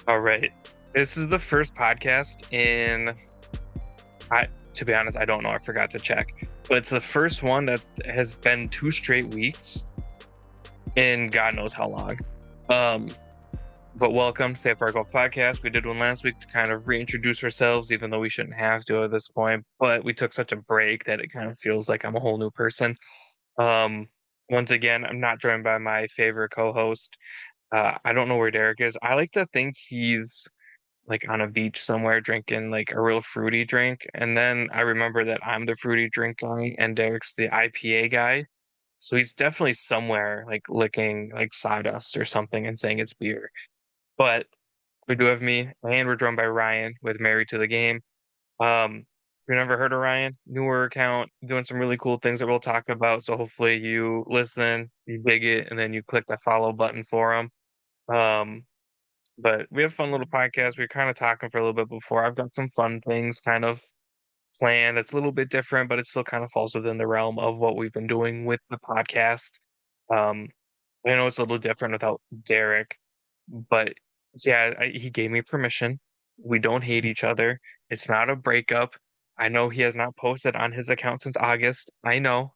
All right. This is the first podcast in I to be honest, I don't know. I forgot to check. But it's the first one that has been 2 straight weeks in God knows how long. Um, but welcome to Safe Golf Podcast. We did one last week to kind of reintroduce ourselves, even though we shouldn't have to at this point. But we took such a break that it kind of feels like I'm a whole new person. Um, Once again, I'm not joined by my favorite co-host. I don't know where Derek is. I like to think he's like on a beach somewhere drinking like a real fruity drink. And then I remember that I'm the fruity drink guy and Derek's the IPA guy. So he's definitely somewhere like licking like sawdust or something and saying it's beer. But we do have me, and we're joined by Ryan with Married to the Game. If you've never heard of Ryan, newer account, doing some really cool things that we'll talk about. So hopefully you listen, you dig it, and then you click the follow button for him. Um, but we have a fun little podcast. We are kind of talking for a little bit before. I've got some fun things kind of planned. That's a little bit different, but it still kind of falls within the realm of what we've been doing with the podcast. Um, I know it's a little different without Derek, but yeah, he gave me permission. We don't hate each other. It's not a breakup. I know he has not posted on his account since August. I know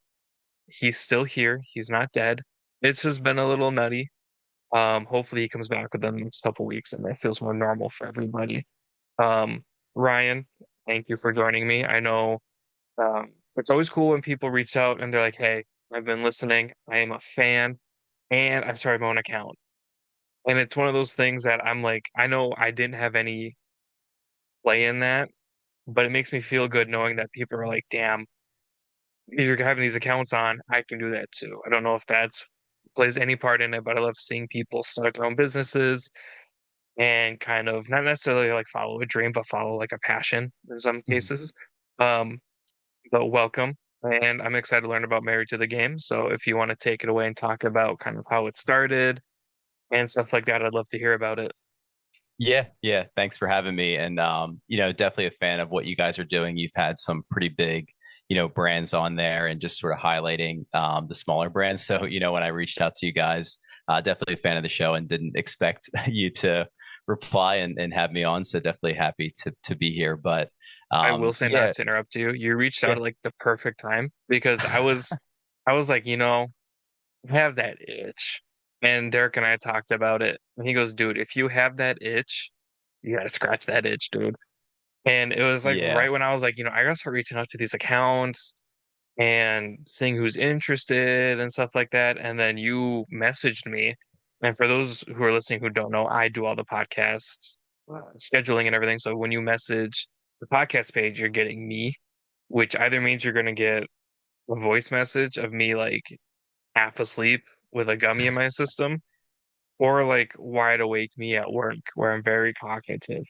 he's still here. He's not dead. It's just been a little nutty. Hopefully he comes back within the next couple weeks and that feels more normal for everybody. Um, Ryan, thank you for joining me. I know it's always cool when people reach out and they're like, "Hey, I've been listening. I am a fan, and I started my own account." And it's one of those things that I'm like, I know I didn't have any play in that, but it makes me feel good knowing that people are like, "Damn, if you're having these accounts on, I can do that too." I don't know if that's plays any part in it, but I love seeing people start their own businesses and kind of not necessarily like follow a dream, but follow like a passion in some Mhm. cases. Um, but welcome. And I'm excited to learn about Married to the Game. So if you want to take it away and talk about kind of how it started and stuff like that, I'd love to hear about it. Yeah. Thanks for having me. And definitely a fan of what you guys are doing. You've had some pretty big, brands on there and just sort of highlighting the smaller brands. So, when I reached out to you guys, definitely a fan of the show and didn't expect you to reply and have me on. So definitely happy to be here. But I will say not yeah, to interrupt you. You reached out yeah. at like the perfect time because I was like, I have that itch. And Derek and I talked about it. And he goes, dude, if you have that itch, you gotta scratch that itch, dude. And it was like Yeah. right when I was like, I gotta start reaching out to these accounts and seeing who's interested and stuff like that. And then you messaged me. And for those who are listening who don't know, I do all the podcasts, scheduling and everything. So when you message the podcast page, you're getting me, which either means you're going to get a voice message of me like half asleep with a gummy in my system, or like wide awake me at work where I'm very cognitive.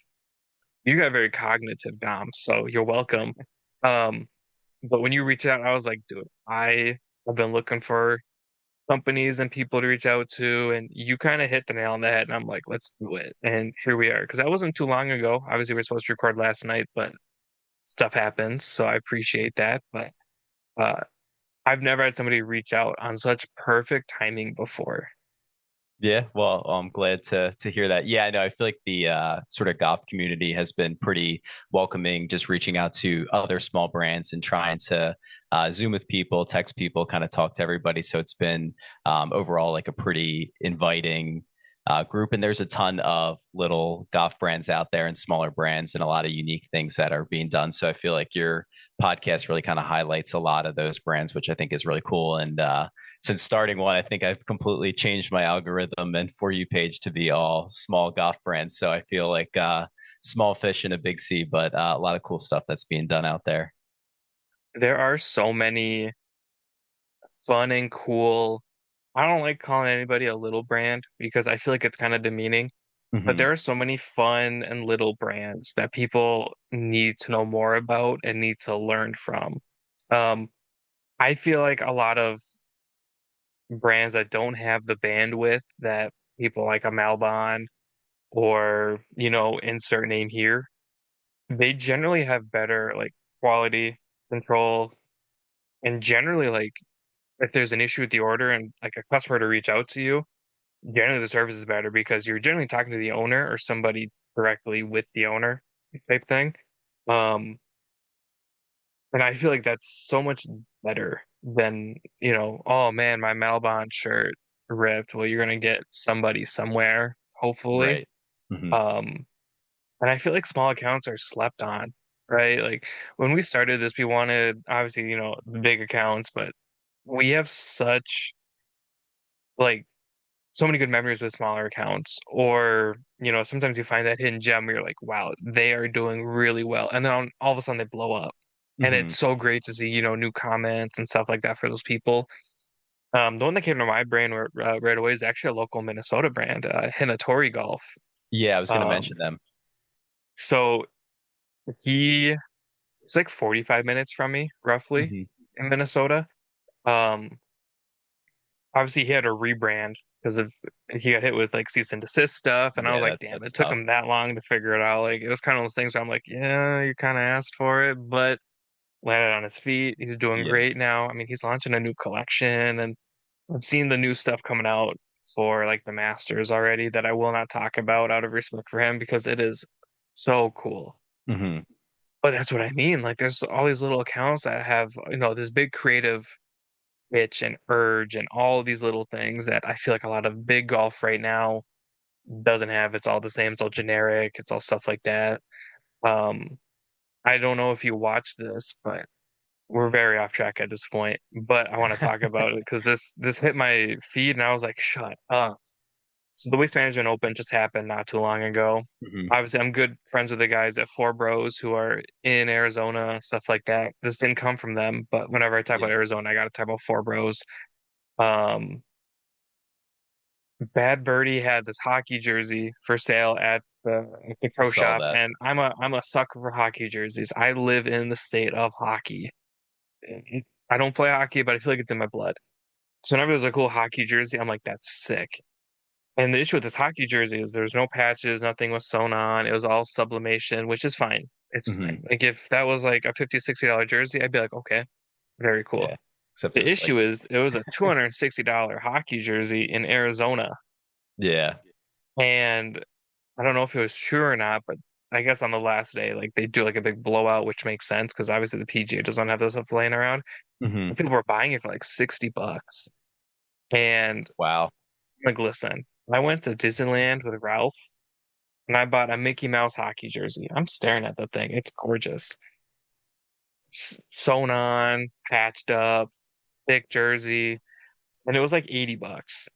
You got very cognitive, Dom, so you're welcome. Um, but when you reached out, I was like, dude, I have been looking for companies and people to reach out to, and you kind of hit the nail on the head. And I'm like, let's do it. And here we are. Because that wasn't too long ago. Obviously, we were supposed to record last night, but stuff happens. So I appreciate that. But uh, I've never had somebody reach out on such perfect timing before. Yeah, well, I'm glad to hear that. Yeah, I know. I feel like the sort of golf community has been pretty welcoming, just reaching out to other small brands and trying to Zoom with people, text people, kind of talk to everybody. So it's been overall like a pretty inviting group. And there's a ton of little golf brands out there and smaller brands and a lot of unique things that are being done. So I feel like your podcast really kind of highlights a lot of those brands, which I think is really cool. And since starting one, I think I've completely changed my algorithm and For You page to be all small golf brands. So I feel like small fish in a big sea, but a lot of cool stuff that's being done out there. There are so many fun and cool. I don't like calling anybody a little brand because I feel like it's kind of demeaning. But Hmm. there are so many fun and little brands that people need to know more about and need to learn from. Um, I feel like a lot of brands that don't have the bandwidth that people like a Malbon or, insert name here, they generally have better like quality control and generally like if there's an issue with the order and like a customer to reach out to you, generally the service is better because you're generally talking to the owner or somebody directly with the owner type thing. Um, and I feel like that's so much better than, oh man, my Malbon shirt ripped. Well, you're gonna get somebody somewhere, hopefully. Right. Hmm. Um, and I feel like small accounts are slept on, right? Like when we started this, we wanted obviously, big accounts, but we have such like so many good memories with smaller accounts. Or, sometimes you find that hidden gem where you're like, wow, they are doing really well. And then all of a sudden they blow up. And Hmm. it's so great to see, new comments and stuff like that for those people. The one that came to my brain right away is actually a local Minnesota brand, Hinatori Golf. Yeah, I was going to Um, mention them. so he it's like 45 minutes from me, roughly, Hmm. in Minnesota. Um, Obviously he had to rebrand because of he got hit with like cease and desist stuff, and I was Yeah, like, damn, that's it took tough. him that long to figure it out. Like it was kind of those things where I'm like, yeah, you kind of asked for it, but landed on his feet. He's doing Yeah. great now. I mean, he's launching a new collection, and I've seen the new stuff coming out for like the Masters already that I will not talk about out of respect for him because it is so cool. Hmm. But that's what I mean. Like, there's all these little accounts that have, this big creative itch and urge and all these little things that I feel like a lot of big golf right now doesn't have. It's all the same. It's all generic. It's all stuff like that. Um, I don't know if you watch this, but we're very off track at this point. But I want to talk about it because this hit my feed and I was like, shut up. So the Waste Management Open just happened not too long ago. Hmm. Obviously, I'm good friends with the guys at Four Bros who are in Arizona, stuff like that. This didn't come from them, but whenever I talk Yeah. about Arizona, I got to talk about Four Bros. Um, Bad Birdie had this hockey jersey for sale at the I pro saw shop, that. and I'm a sucker for hockey jerseys. I live in the state of hockey. I don't play hockey, but I feel like it's in my blood. So whenever there's a cool hockey jersey, I'm like, that's sick. And the issue with this hockey jersey is there's no patches, nothing was sewn on. It was all sublimation, which is fine. It's Hmm. fine. Like if that was like a $50, $60 jersey, I'd be like, okay, very cool. Yeah. Except it The was like, issue is it was a $260 hockey jersey in Arizona. yeah. And I don't know if it was true or not, but I guess on the last day, like they do like a big blowout, which makes sense because obviously the PGA doesn't have those stuff laying around. Hmm. And people were buying it for like $60. And Wow. like, listen, I went to Disneyland with Ralph and I bought a Mickey Mouse hockey jersey. I'm staring at the thing. It's gorgeous. Sewn on, patched up, thick jersey, and it was like $80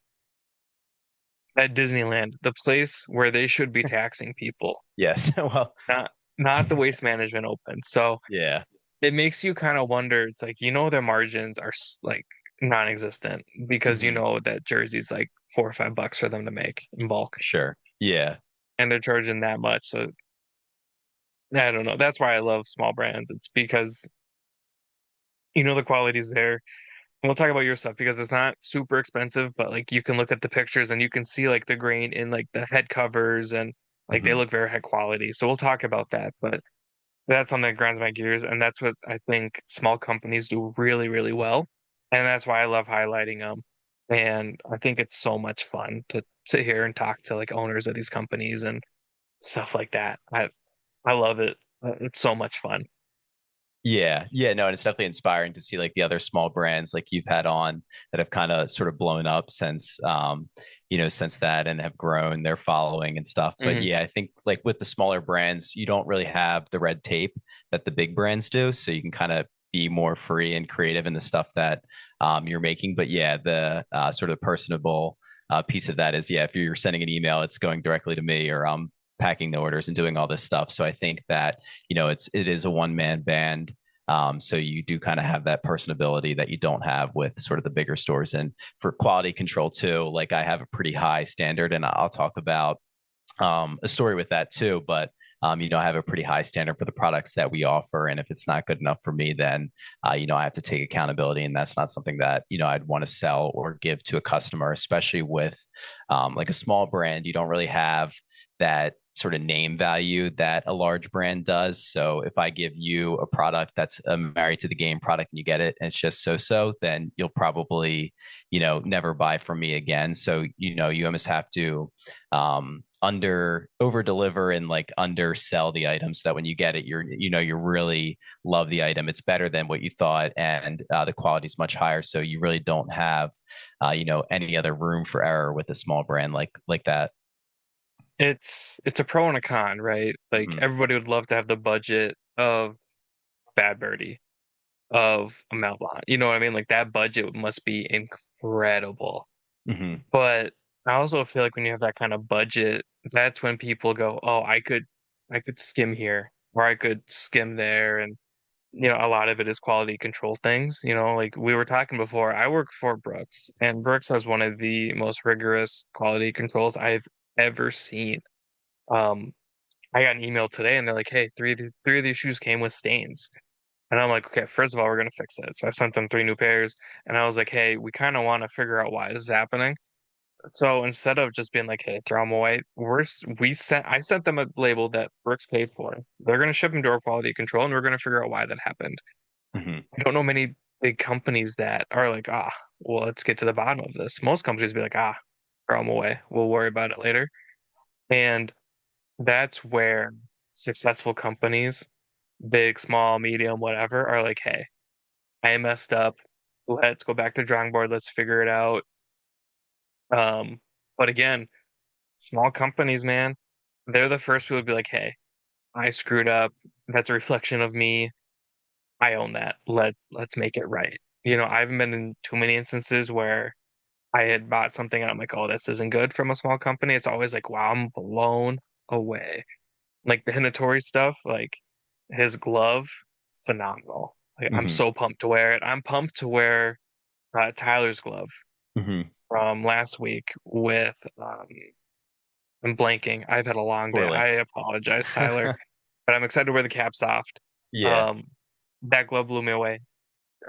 at Disneyland, the place where they should be taxing people, Yes. Well, not not the Waste Management Open. So yeah. it makes you kind of wonder. It's like their margins are like non-existent because Hmm. that jersey's like $4 or $5 for them to make in bulk, Sure. Yeah. and they're charging that much. So I don't know. That's why I love small brands. It's because the quality's there. And we'll talk about your stuff because it's not super expensive, but like you can look at the pictures and you can see like the grain in like the head covers and like they Hmm. look very high quality. So we'll talk about that. But that's something that grinds my gears, and that's what I think small companies do really, really well, and that's why I love highlighting them. And I think it's so much fun to sit here and talk to like owners of these companies and stuff like that. I love it. It's so much fun. Yeah, yeah, no, and it's definitely inspiring to see like the other small brands like you've had on that have kind of sort of blown up since since that and have grown their following and stuff. But Hmm. yeah, I think like with the smaller brands, you don't really have the red tape that the big brands do, so you can kind of be more free and creative in the stuff that you're making. But yeah, the sort of personable piece of that is yeah, if you're sending an email, it's going directly to me or I'm packing the orders and doing all this stuff. So I think that it is a one man band. So you do kind of have that personability that you don't have with sort of the bigger stores. And for quality control too, like I have a pretty high standard, and I'll talk about a story with that too. But I have a pretty high standard for the products that we offer, and if it's not good enough for me, then I have to take accountability, and that's not something that I'd want to sell or give to a customer, especially with like a small brand. You don't really have that sort of name value that a large brand does. So if I give you a product that's a married to the game product and you get it and it's just so, then you'll probably, never buy from me again. So, you almost have to under over deliver and like undersell the item so that when you get it, you really love the item. It's better than what you thought, and the quality is much higher. So you really don't have, any other room for error with a small brand like that. It's a pro and a con, right? Like Mm-hmm. everybody would love to have the budget of Bad Birdie, of a Melbot. You know what I mean? Like that budget must be incredible. Mm-hmm. But I also feel like when you have that kind of budget, that's when people go, "Oh, I could skim here, or I could skim there," and a lot of it is quality control things. Like we were talking before, I work for Brooks, and Brooks has one of the most rigorous quality controls I've ever seen. Um, I got an email today, and they're like, "Hey, three of these shoes came with stains." And I'm like, okay, first of all, we're gonna fix it. So I sent them three new pairs, and I was like, hey, we kind of want to figure out why this is happening. So instead of just being like, hey, throw them away, I sent them a label that Brooks paid for. They're gonna ship them to our quality control, and we're gonna figure out why that happened. Mm-hmm. I don't know many big companies that are like, well, let's get to the bottom of this. Most companies be like, throw them away. We'll worry about it later. And that's where successful companies, big, small, medium, whatever, are like, hey, I messed up. Let's go back to the drawing board. Let's figure it out. But again, small companies, man, they're the first people to be like, hey, I screwed up. That's a reflection of me. I own that. Let's make it right. I haven't been in too many instances where I had bought something and I'm like, oh, this isn't good from a small company. It's always like, wow, I'm blown away. Like the Hinatori stuff, like his glove, phenomenal. Like, I'm Mm-hmm. so pumped to wear it. I'm pumped to wear Tyler's glove Mm-hmm. from last week with I'm blanking. I've had a long day. I Links. apologize, Tyler, but I'm excited to wear the cap soft. Yeah. Um, that glove blew me away.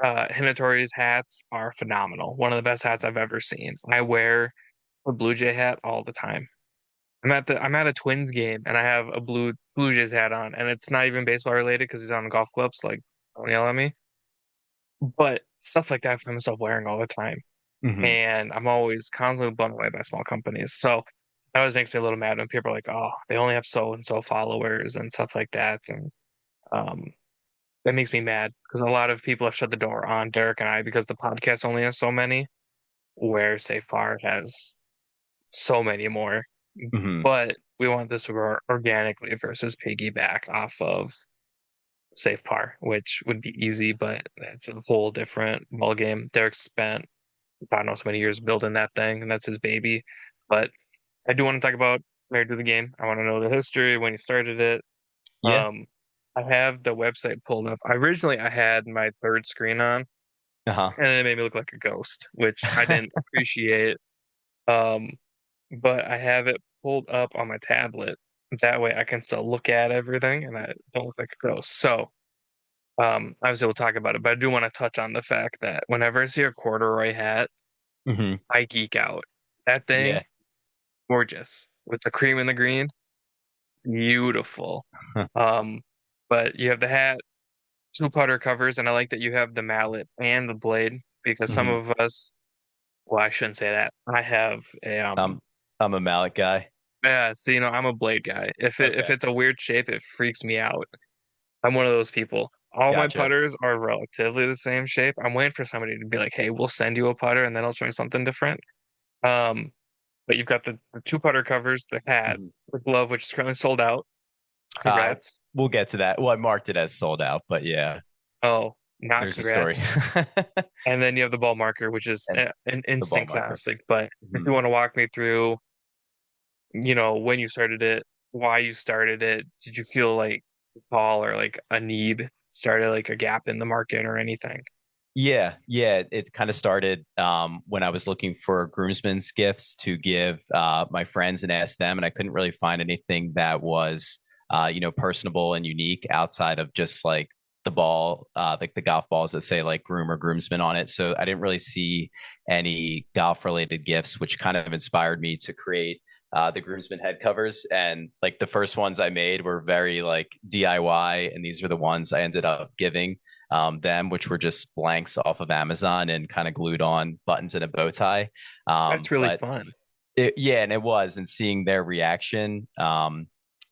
Hinatori's hats are phenomenal. One of the best hats I've ever seen. I wear a Blue Jay hat all the time. I'm at a Twins game and I have a Blue Jays hat on, and it's not even baseball related because he's on golf clubs. Like, don't yell at me. But stuff like that, I find myself wearing all the time. Mm-hmm. And I'm always constantly blown away by small companies. So that always makes me a little mad when people are like, "Oh, they only have so and so followers and stuff like that," and um, that makes me mad because a lot of people have shut the door on Derek and I because the podcast only has so many, where Safe Par has so many more. Mm-hmm. But we want this to grow organically versus piggyback off of Safe Par, which would be easy, but it's a whole different ball game. Derek spent God knows how many years building that thing, and that's his baby. But I do want to talk about Married to the Game. I want to know the history when you started it. Yeah. Um, I have the website pulled up. I had my third screen on, Uh-huh. and it made me look like a ghost, which I didn't appreciate. Um, but I have it pulled up on my tablet. That way, I can still look at everything, and I don't look like a ghost. So, obviously, we'll talk about it. But I do want to touch on the fact that whenever I see a corduroy hat, Mm-hmm. I geek out. That thing Yeah. gorgeous with the cream and the green, beautiful. Um, but you have the hat, two putter covers, and I like that you have the mallet and the blade because some Mm-hmm. of us, well, I shouldn't say that. I have a I'm a mallet guy. yeah, so I'm a blade guy. If Okay. it's a weird shape, it freaks me out. I'm one of those people. All my Gotcha. putters are relatively the same shape. I'm waiting for somebody to be like, "Hey, we'll send you a putter, and then I'll try something different." Um, but you've got the two putter covers, the hat, Mhm. the glove, which is currently sold out. Uh, Congrats. we'll get to that. Well, I marked it as sold out, but yeah, Oh, not there's a story. congrats. And then you have the ball marker, which is And an the ball instant marker. classic. But if Mhm. you want to walk me through, when you started it, why you started it, did you feel like a fall or like a need started like a gap in the market or anything? Yeah. It kind of started when I was looking for groomsmen's gifts to give my friends and ask them, and I couldn't really find anything that was, personable and unique outside of just like the ball, like the golf balls that say like groom or groomsman on it. So I didn't really see any golf related gifts, which kind of inspired me to create the groomsmen head covers, and like the first ones I made were very like DIY, and these were the ones I ended up giving them, which were just blanks off of Amazon and kind of glued on buttons and a bow tie. That's really But fun. yeah, and it was, and seeing their reaction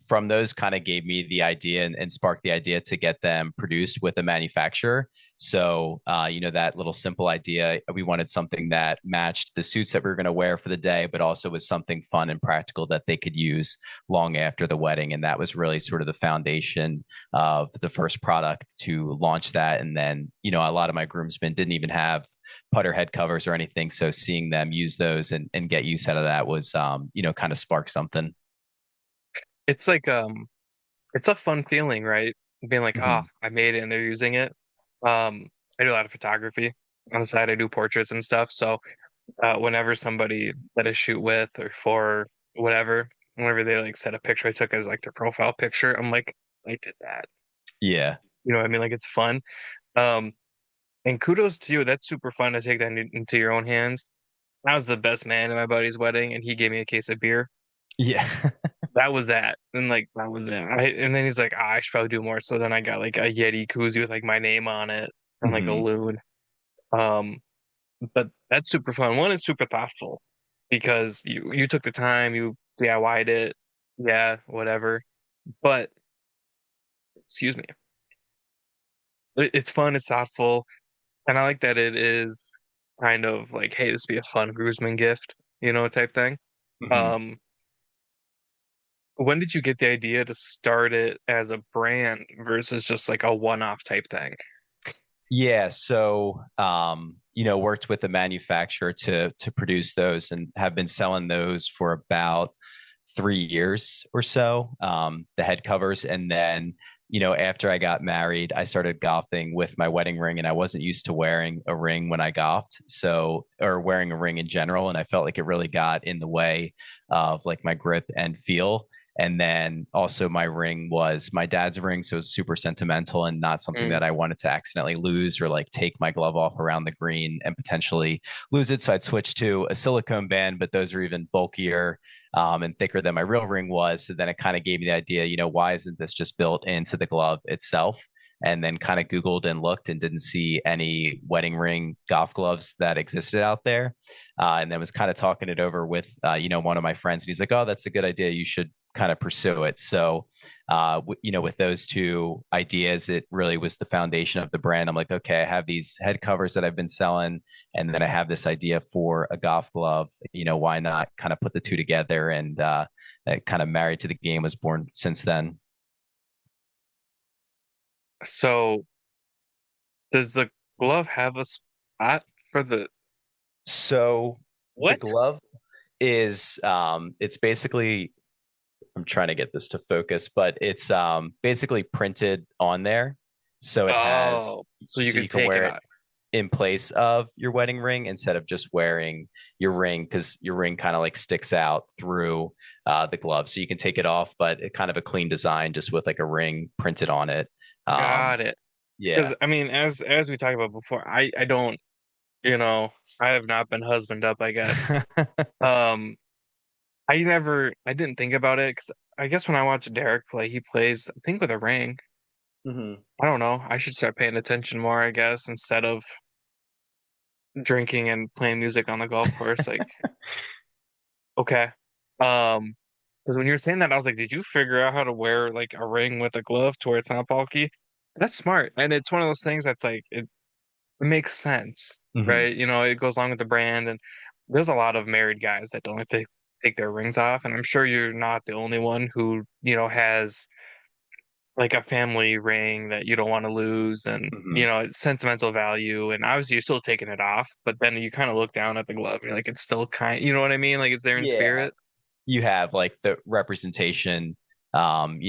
from those kind of gave me the idea and sparked the idea to get them produced with a manufacturer. So, that little simple idea, we wanted something that matched the suits that we were going to wear for the day, but also was something fun and practical that they could use long after the wedding. And that was really sort of the foundation of the first product to launch that. And then, a lot of my groomsmen didn't even have putter head covers or anything. So seeing them use those and get use out of that was, kind of spark something. It's like it's a fun feeling, right? Being like, oh, Mm-hmm. I made it and they're using it. I do a lot of photography on the side. I do portraits and stuff. So whenever somebody that I shoot with or for whatever, whenever they like set a picture I took as like their profile picture, I'm like, I did that. Yeah. You know what I mean? Like it's fun. Um, and kudos to you. That's super fun to take that into your own hands. I was the best man at my buddy's wedding, and he gave me a case of beer. Yeah. That was that, and like that was it. And then he's like, I should probably do more. So then I got like a Yeti koozie with like my name on it and like a Hmm. loon. Um, but that's super fun. One is super thoughtful because you took the time, you DIY'd it, yeah, whatever. But excuse me, it's fun, it's thoughtful, and I like that it is kind of like, hey, this would be a fun groomsman gift, type thing. Hmm. Um, when did you get the idea to start it as a brand versus just like a one-off type thing? Yeah. So, worked with the manufacturer to produce those and have been selling those for about 3 years or so, the head covers. And then, after I got married, I started golfing with my wedding ring, and I wasn't used to wearing a ring when I golfed. So, or wearing a ring in general. And I felt like it really got in the way of like my grip and feel. And then also my ring was my dad's ring, so it was super sentimental and not something Mm, that I wanted to accidentally lose or like take my glove off around the green and potentially lose it. So I'd switch to a silicone band, but those are even bulkier and thicker than my real ring was. So then it kind of gave me the idea, why isn't this just built into the glove itself? And then kind of Googled and looked and didn't see any wedding ring golf gloves that existed out there. And then was kind of talking it over with, one of my friends. And he's like, oh, that's a good idea. You should kind of pursue it. So, with those two ideas, it really was the foundation of the brand. I'm like, okay, I have these head covers that I've been selling, and then I have this idea for a golf glove. Why not kind of put the two together? And kind of Married to the Game was born since then. so does the glove have a spot for the So the what? glove is it's basically, I'm trying to get this to focus, but it's basically printed on there. So it has, Oh, so you so you could can take it wear it out. in place of your wedding ring instead of just wearing your ring, because your ring kind of like sticks out through the glove. So you can take it off, but it kind of a clean design just with like a ring printed on it. Um, Got it. yeah. Because I mean, as we talked about before, I don't, I have not been husband up, I guess. Um, I didn't think about it because I guess when I watch Derek play, he plays, I think with a ring. Hmm. I don't know. I should start paying attention more, I guess, instead of drinking and playing music on the golf course. Like, okay. Because when you were saying that, I was like, did you figure out how to wear like a ring with a glove to where it's not bulky? That's smart. And it's one of those things that's like it makes sense, Hmm. right? It goes along with the brand, and there's a lot of married guys that don't like to take their rings off, and I'm sure you're not the only one who, has like a family ring that you don't want to lose, and Hmm. it's sentimental value, and obviously you're still taking it off, but then you kind of look down at the glove and you're like, it's still kind, you know what I mean? Like it's there in Yeah. spirit. You have like the representation of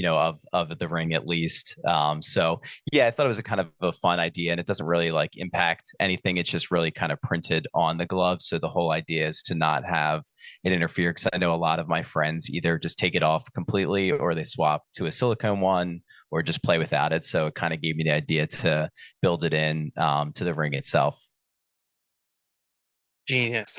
the ring at least. So yeah, I thought it was a kind of a fun idea, and it doesn't really like impact anything. It's just really kind of printed on the glove. So the whole idea is to not have it interfere, because I know a lot of my friends either just take it off completely or they swap to a silicone one or just play without it. So it kind of gave me the idea to build it in to the ring itself. Genius.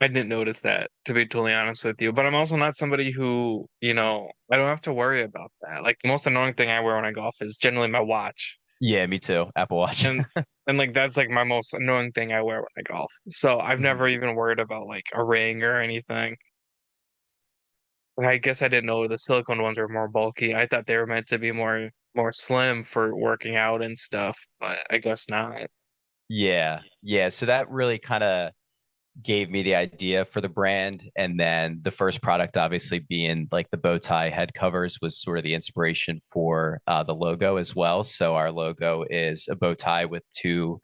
I didn't notice that, to be totally honest with you. But I'm also not somebody who, I don't have to worry about that. Like the most annoying thing I wear when I golf is generally my watch. Yeah, me too. Apple Watch. And like that's like my most annoying thing I wear when I golf. So I've Mhm. never even worried about like a ring or anything. And I guess I didn't know the silicone ones were more bulky. I thought they were meant to be more slim for working out and stuff, but I guess not. Yeah, yeah. So that really kind of gave me the idea for the brand. And then the first product, obviously, being like the bow tie head covers, was sort of the inspiration for the logo as well. So our logo is a bow tie with two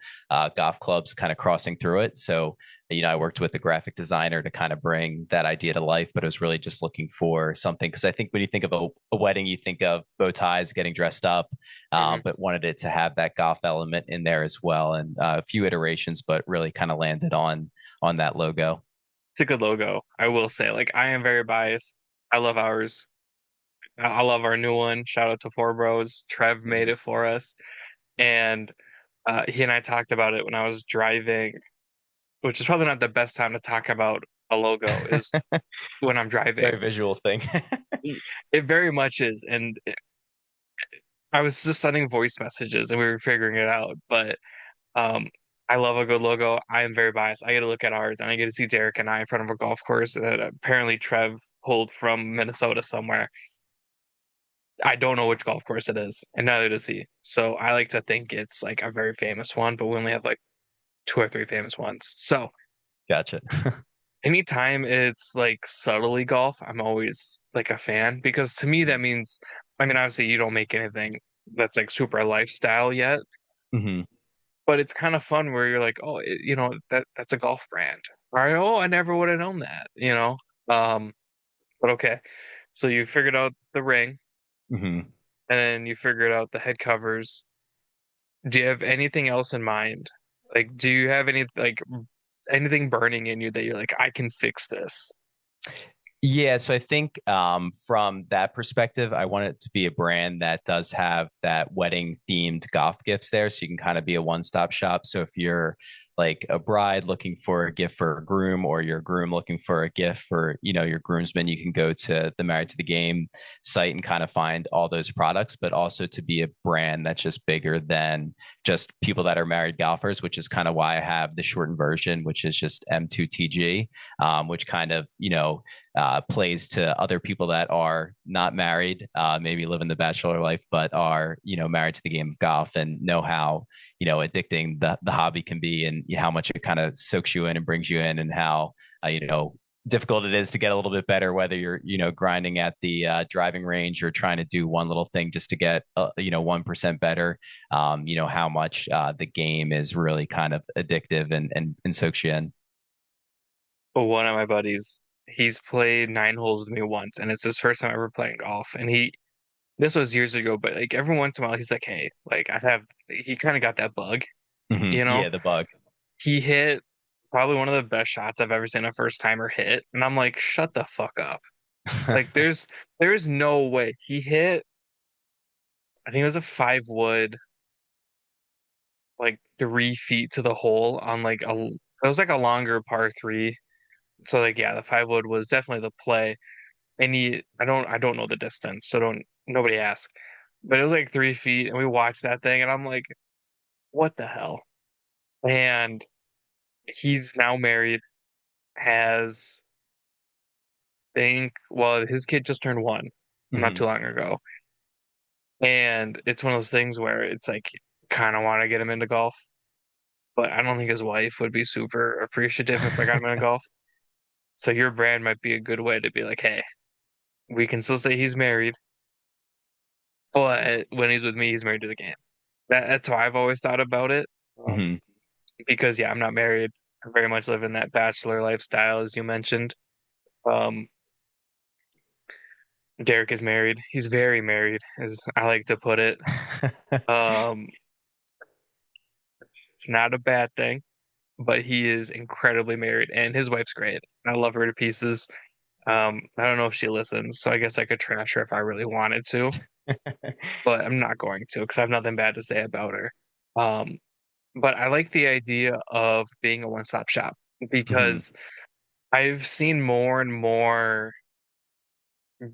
golf clubs kind of crossing through it. So, I worked with the graphic designer to kind of bring that idea to life, but I was really just looking for something because I think when you think of a wedding, you think of bow ties, getting dressed up, Hmm. but wanted it to have that golf element in there as well. And a few iterations, but really kind of landed on that logo. It's a good logo, I will say. Like I am very biased. I love ours. I love our new one. Shout out to Four Bros. Trev made Mhm. it for us, and he and I talked about it when I was driving, which is probably not the best time to talk about a logo. Is when I'm driving. Very visual thing. It very much is, and I was just sending voice messages and we were figuring it out. But um, I love a good logo. I am very biased. I get to look at ours and I get to see Derek and I in front of a golf course that apparently Trev pulled from Minnesota somewhere. I don't know which golf course it is, and neither does he. So I like to think it's like a very famous one, but we only have like two or three famous ones. So Gotcha. anytime it's like subtly golf, I'm always like a fan because to me that means, I mean, obviously you don't make anything that's like super lifestyle yet, Hmm. but it's kind of fun where you're like, oh, that's a golf brand. All right, oh, I never would have known that. Um, but okay, so you figured out the ring, Hmm. and then you figured out the head covers. Do you have anything else in mind? Like, do you have anything burning in you that you're like, I can fix this? Yeah, so I think from that perspective, I want it to be a brand that does have that wedding themed golf gifts there. So you can kind of be a one-stop shop. So if you're like a bride looking for a gift for a groom, or your groom looking for a gift for, your groomsmen, you can go to the Married to the Game site and kind of find all those products, but also to be a brand that's just bigger than just people that are married golfers, which is kind of why I have the shortened version, which is just M2TG, which kind of, plays to other people that are not married, maybe living the bachelor life, but are, married to the game of golf and know how, addicting the hobby can be, and how much it kind of soaks you in and brings you in, and how, difficult it is to get a little bit better, whether you're, grinding at the driving range or trying to do one little thing just to get, 1% better. How much the game is really kind of addictive and soaks you in. But one of my buddies, he's played 9 holes with me once, and it's his first time ever playing golf. And this was years ago, but like every once in a while, he's like, "Hey, like he kind of got that bug, Hmm. you know." Yeah, the bug. He hit probably one of the best shots I've ever seen a first timer hit, and I'm like, "Shut the fuck up!" Like, there's no way he hit. I think it was a 5 wood, like 3 feet to the hole on like it was like a longer par three. So like yeah, the 5 wood was definitely the play. And I don't know the distance, so don't nobody ask. But it was like 3 feet, and we watched that thing, and I'm like, what the hell? And he's now married, has well, his kid just turned one not too Hmm. long ago. And it's one of those things where it's like kind of want to get him into golf, but I don't think his wife would be super appreciative if I got him into golf. So your brand might be a good way to be like, hey, we can still say he's married, but when he's with me, he's married to the game. That's how I've always thought about it. Hmm. Because yeah, I'm not married. I very much live in that bachelor lifestyle, as you mentioned. Um, Derek is married. He's very married, as I like to put it. Um, it's not a bad thing, but he is incredibly married, and his wife's great. I love her to pieces. I don't know if she listens, so I guess I could trash her if I really wanted to, but I'm not going to because I have nothing bad to say about her. But I like the idea of being a one-stop shop Hmm. because I've seen more and more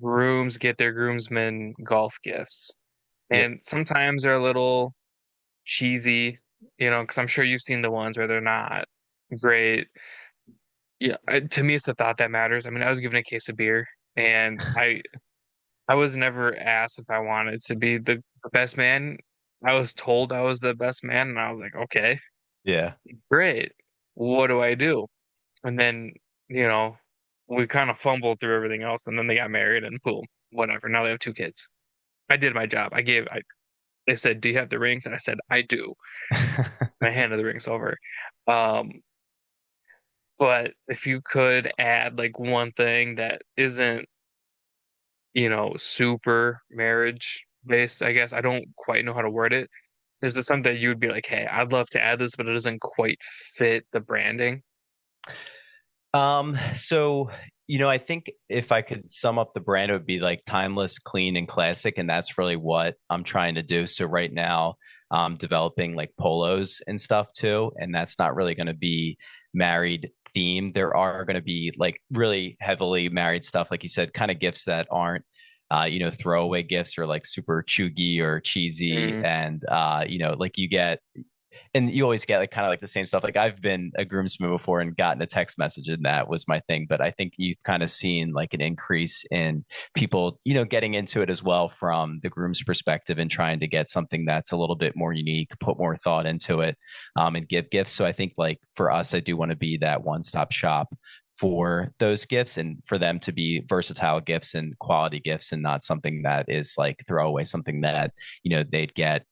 grooms get their groomsmen golf gifts, Yep. and sometimes they're a little cheesy, because I'm sure you've seen the ones where they're not great. Yeah, to me, it's the thought that matters. I mean, I was given a case of beer, and I was never asked if I wanted to be the best man. I was told I was the best man, and I was like, okay, Yeah. great. What do I do? And then, you know, we kind of fumbled through everything else, and then they got married, and boom, whatever. Now they have two kids. I did my job. They said, "Do you have the rings?" And I said, "I do." And I handed the rings over. Um, but if you could add like one thing that isn't, super marriage based, I guess I don't quite know how to word it. Is there something that you would be like, "Hey, I'd love to add this, but it doesn't quite fit the branding"? So I think if I could sum up the brand, it would be like timeless, clean, and classic, and that's really what I'm trying to do. So right now, I'm developing like polos and stuff too, and that's not really going to be married themed. There are going to be like really heavily married stuff, like you said, kind of gifts that aren't throwaway gifts or like super chuggy or cheesy. Mm, And like you get and you always get like kind of like the same stuff. Like I've been a groomsman before and gotten a text message, and that was my thing. But I think you've kind of seen like an increase in people, getting into it as well from the groom's perspective and trying to get something that's a little bit more unique, put more thought into it, and give gifts. So I think like for us, I do want to be that one-stop shop for those gifts and for them to be versatile gifts and quality gifts and not something that is like throwaway, something that they'd get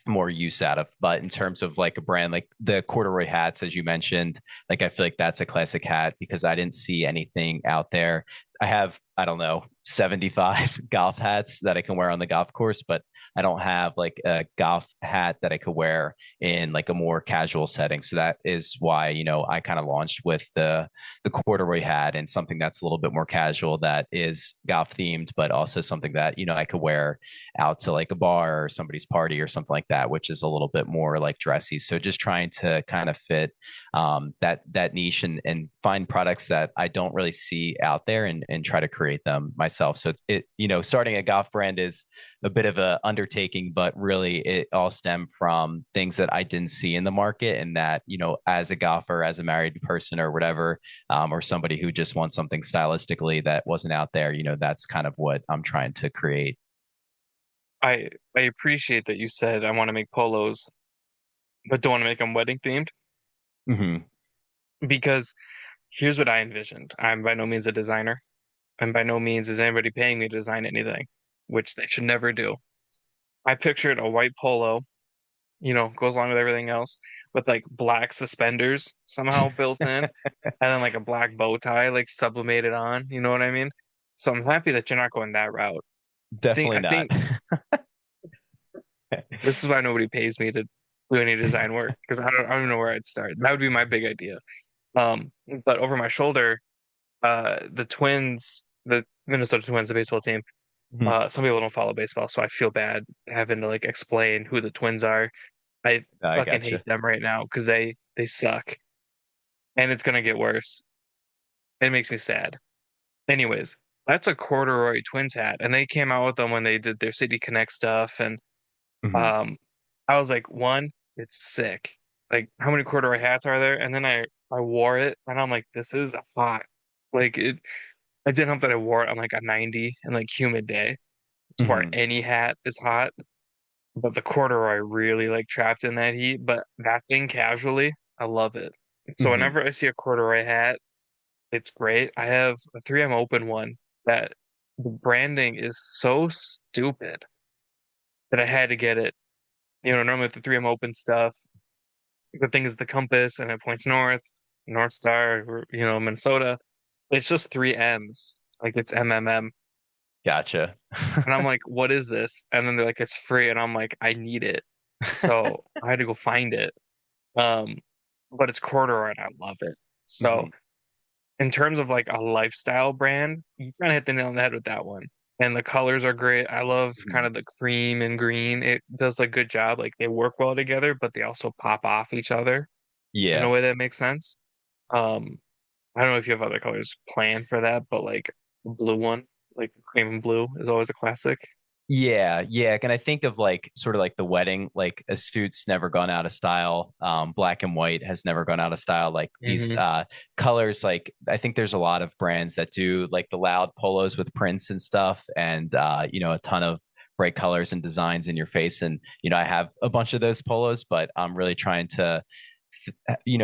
more use out of. But in terms of like a brand, like the corduroy hats, as you mentioned, like I feel like that's a classic hat because I didn't see anything out there. I have, I don't know, 75 golf hats that I can wear on the golf course, but I don't have like a golf hat that I could wear in like a more casual setting. So that is why, I kind of launched with the corduroy hat and something that's a little bit more casual that is golf themed, but also something that, I could wear out to like a bar or somebody's party or something like that, which is a little bit more like dressy. So just trying to kind of fit that niche and find products that I don't really see out there and try to create them myself. So starting a golf brand is a bit of a undertaking, but really it all stemmed from things that I didn't see in the market and that, as a golfer, as a married person or whatever, or somebody who just wants something stylistically that wasn't out there, that's kind of what I'm trying to create. I appreciate that you said I want to make polos, but don't want to make them wedding themed Mm-hmm. because here's what I envisioned. I'm by no means a designer, and by no means is anybody paying me to design anything, which they should never do. I pictured a white polo, goes along with everything else, with like black suspenders somehow built in, and then like a black bow tie like sublimated on. You know what I mean? So I'm happy that you're not going that route. Definitely I not. think this is why nobody pays me to do any design work because I don't even know where I'd start. That would be my big idea. Um, but over my shoulder, the Twins, the Minnesota Twins, the baseball team. Mhm. Some people don't follow baseball, so I feel bad having to like explain who the Twins are. I I fucking gotcha. hate them right now because they suck, and it's gonna get worse. It makes me sad. Anyways, that's a corduroy Twins hat, and they came out with them when they did their City Connect stuff, and Hmm. um, I was like, one, it's sick. Like, how many corduroy hats are there? And then I wore it, and I'm like, this is hot. Like it. I didn't help that I wore it on like a 90 and like humid day. Just where Hmm. any hat is hot, but the corduroy really like trapped in that heat. But that thing casually, I love it. So Hmm. whenever I see a corduroy hat, it's great. I have a 3M open one that the branding is so stupid that I had to get it. Normally with the 3M open stuff, the thing is the compass and it points north, North Star, or, Minnesota. It's just three M's. Like it's MMM. Gotcha. And I'm like, what is this? And then they're like, it's free. And I'm like, I need it. So I had to go find it. Um, but it's corduroy and I love it. So Hmm. in terms of like a lifestyle brand, you kind of hit the nail on the head with that one. And the colors are great. I love kind Hmm. of the cream and green. It does a good job. Like they work well together, but they also pop off each other in a Yeah. way that makes sense. Um, I don't know if you have other colors planned for that, but like a blue one, like cream and blue is always a classic. Yeah, yeah. And I think of like sort of like the wedding, like a suit's never gone out of style. Black and white has never gone out of style. Like these Hmm. colors, like I think there's a lot of brands that do like the loud polos with prints and stuff, and a ton of bright colors and designs in your face. And I have a bunch of those polos, but I'm really trying to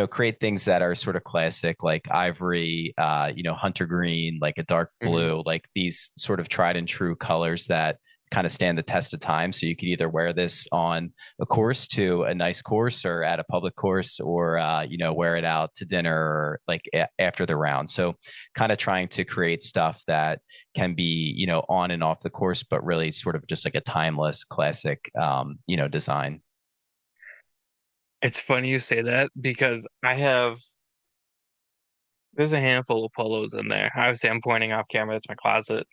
create things that are sort of classic, like ivory, hunter green, like a dark Hmm. blue, like these sort of tried and true colors that kind of stand the test of time. So you could either wear this on a course to a nice course or at a public course, or wear it out to dinner or like after the round. So kind of trying to create stuff that can be on and off the course, but really sort of just like a timeless classic design. It's funny you say that because there's a handful of polos in there. Obviously, I'm pointing off camera. That's my closet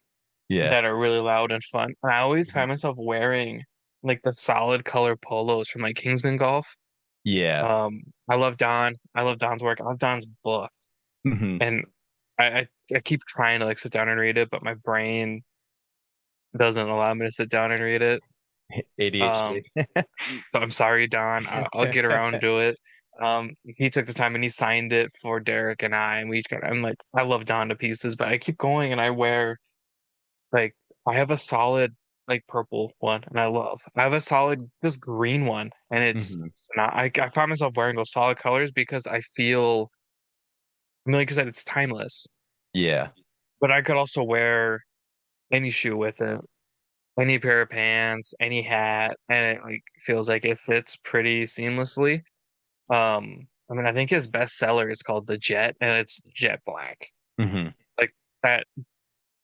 Yeah. that are really loud and fun. And I always Mhm. find myself wearing like the solid color polos from like Kingsman Golf. Yeah. I love Don. I love Don's work. I love Don's book, Hmm. and I keep trying to like sit down and read it, but my brain doesn't allow me to sit down and read it. Um, ADHD. so I'm sorry, Don. I'll get around to it. He took the time and he signed it for Derek and I, and we each got. I'm like, I love Don to pieces, but I keep going and I wear like I have a solid like purple one, and I love. I have a solid just green one, and Hmm. it's not. I find myself wearing those solid colors because I feel. I mean, like I said, it's timeless. Yeah. But I could also wear any shoe with it, any pair of pants, any hat, and it like feels like it fits pretty seamlessly. I mean, I think his best seller is called the Jet, and it's jet black. Hmm. Like that,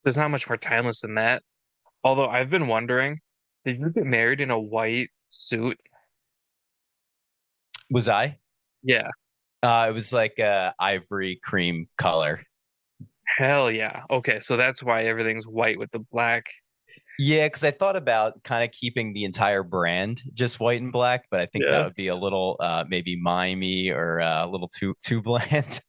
there's not much more timeless than that. Although I've been wondering, did you get married in a white suit? Was I? Yeah, It was like ivory cream color. hell yeah. Okay, so that's why everything's white with the black. Yeah, because I thought about kind of keeping the entire brand just white and black, but I think that Yeah, would be a little maybe mimey or a little too bland.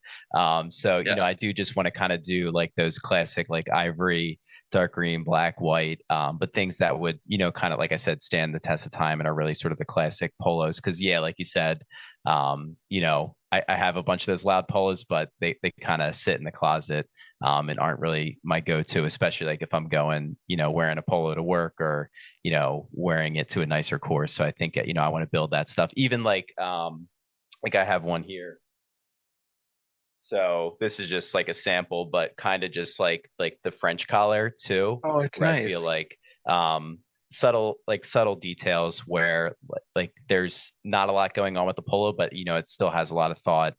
So yeah. I do just want to kind of do like those classic like ivory, dark green, black, white, but things that would kind of like I said stand the test of time and are really sort of the classic polos. Because yeah, like you said, I have a bunch of those loud polos, but they kind of sit in the closet and aren't really my go-to, especially like if I'm going, wearing a polo to work or, wearing it to a nicer course. So I think, I want to build that stuff. Even like I have one here. So this is just like a sample, but kind of just like the French collar too, Oh, it's where I feel nice. like subtle details where like there's not a lot going on with the polo, but it still has a lot of thought,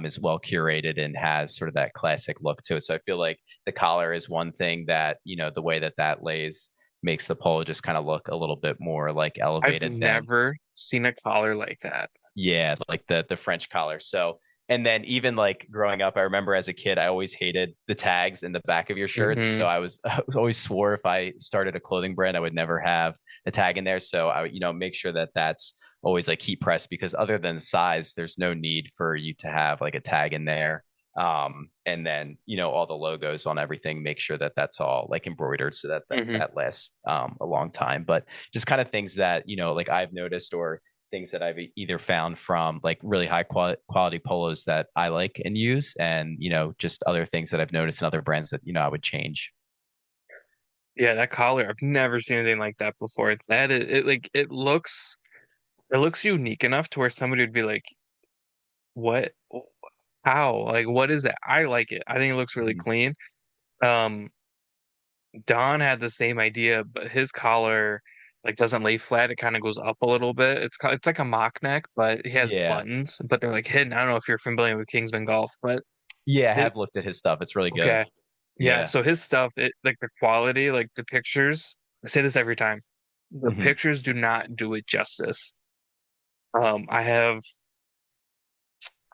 is well curated and has sort of that classic look to it. So I feel like the collar is one thing that the way that lays makes the polo just kind of look a little bit more like I've elevated than never seen a collar like that. yeah, like the French collar. So, and then even like growing up, I remember as a kid, I always hated the tags in the back of your shirts. So Hmm. I was always swore if I started a clothing brand, I would never have a tag in there. So I would, make sure that that's always like heat pressed because other than size, there's no need for you to have like a tag in there. And then all the logos on everything, make sure that that's all like embroidered so Hmm. that lasts a long time. But just kind of things that like I've noticed or things that I've either found from like really high quality polos that I like and use, and just other things that I've noticed in other brands that I would change. Yeah, that collar, I've never seen anything like that before. That is, it like it looks unique enough to where somebody would be like, "What? How? Like, what is that?" I like it. I think it looks really Mhm. clean. Um, Don had the same idea, but his collar like doesn't lay flat. It kind of goes up a little bit. It's like a mock neck, but it has Yeah, buttons, but they're like hidden. I don't know if you're familiar with Kingsman Golf, but yeah, I it have looked at his stuff. It's really good. okay. Yeah, Yeah. so his stuff, it like the quality, like the pictures, I say this every time. The Hmm. pictures do not do it justice. I have,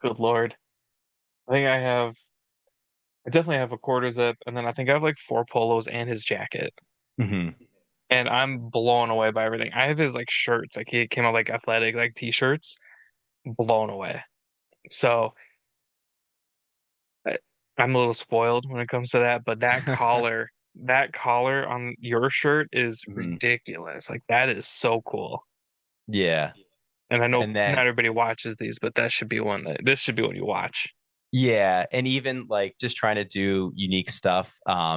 good Lord, I definitely have a quarter zip, and then I think I have like four polos and his jacket. Hmm. And I'm blown away by everything. I have his like shirts, like he came out like athletic like t-shirts, blown away. So I'm a little spoiled when it comes to that, but that collar on your shirt is Mhm. ridiculous. Like that is so cool. Yeah. And I know And not then everybody watches these, but this should be one you watch. yeah, and even like just trying to do unique stuff.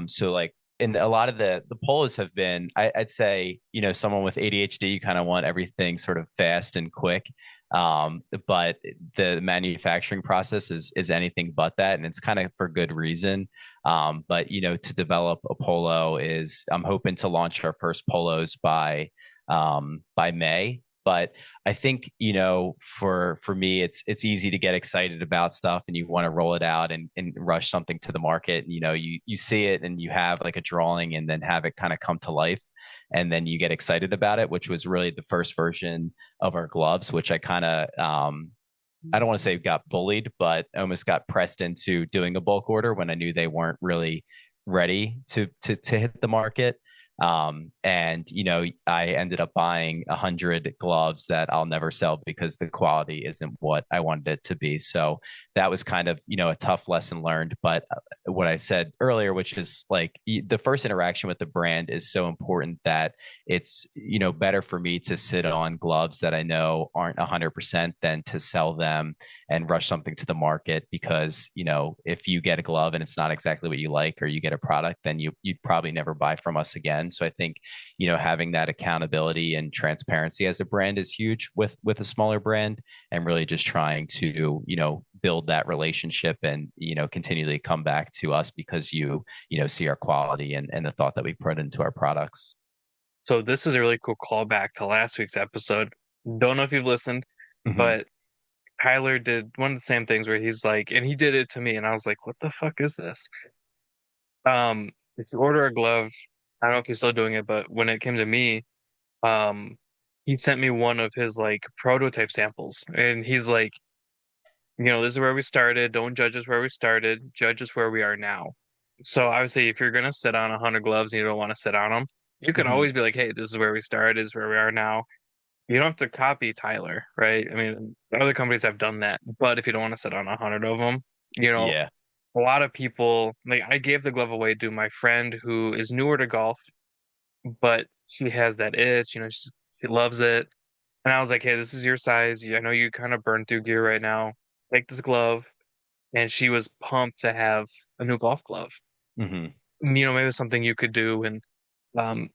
So like and a lot of the polos have been, I'd say, someone with ADHD, you kind of want everything sort of fast and quick. But the manufacturing process is anything but that, and it's kind of for good reason. But to develop a polo is, I'm hoping to launch our first polos by May. But I think, for me, it's easy to get excited about stuff and you want to roll it out and rush something to the market. You see it and you have like a drawing and then have it kind of come to life. And then you get excited about it, which was really the first version of our gloves, which I kind of I don't want to say got bullied, but almost got pressed into doing a bulk order when I knew they weren't really ready to hit the market. And I ended up buying 100 gloves that I'll never sell because the quality isn't what I wanted it to be. So that was kind of a tough lesson learned. But what I said earlier, which is like the first interaction with the brand is so important that it's better for me to sit on gloves that I know aren't 100% than to sell them and rush something to the market. Because if you get a glove and it's not exactly what you like, or you get a product, then you'd probably never buy from us again. So I think having that accountability and transparency as a brand is huge with a smaller brand, and really just trying to build that relationship and continually come back to us because see our quality and the thought that we put into our products. So this is a really cool callback to last week's episode. Don't know if you've listened, Hmm. but Tyler did one of the same things where he's like, and he did it to me, and I was like, what the fuck is this? If you order a glove, I don't know if he's still doing it, but when it came to me, um, he sent me one of his like prototype samples, and he's like, this is where we started. Don't judge us where we started. Judge us where we are now. So obviously, if you're gonna sit on 100 gloves and you don't want to sit on them, you can Hmm. always be like, hey, this is where we started. This is where we are now. You don't have to copy Tyler, right? I mean, other companies have done that, but if you don't want to sit on 100 of them, you know, Yeah. a lot of people like I gave the glove away to my friend who is newer to golf, but she has that itch, she loves it. And I was like, hey, this is your size. I know you kind of burn through gear right now. Take this glove. And she was pumped to have a new golf glove. Hmm. Maybe it's something you could do. And um,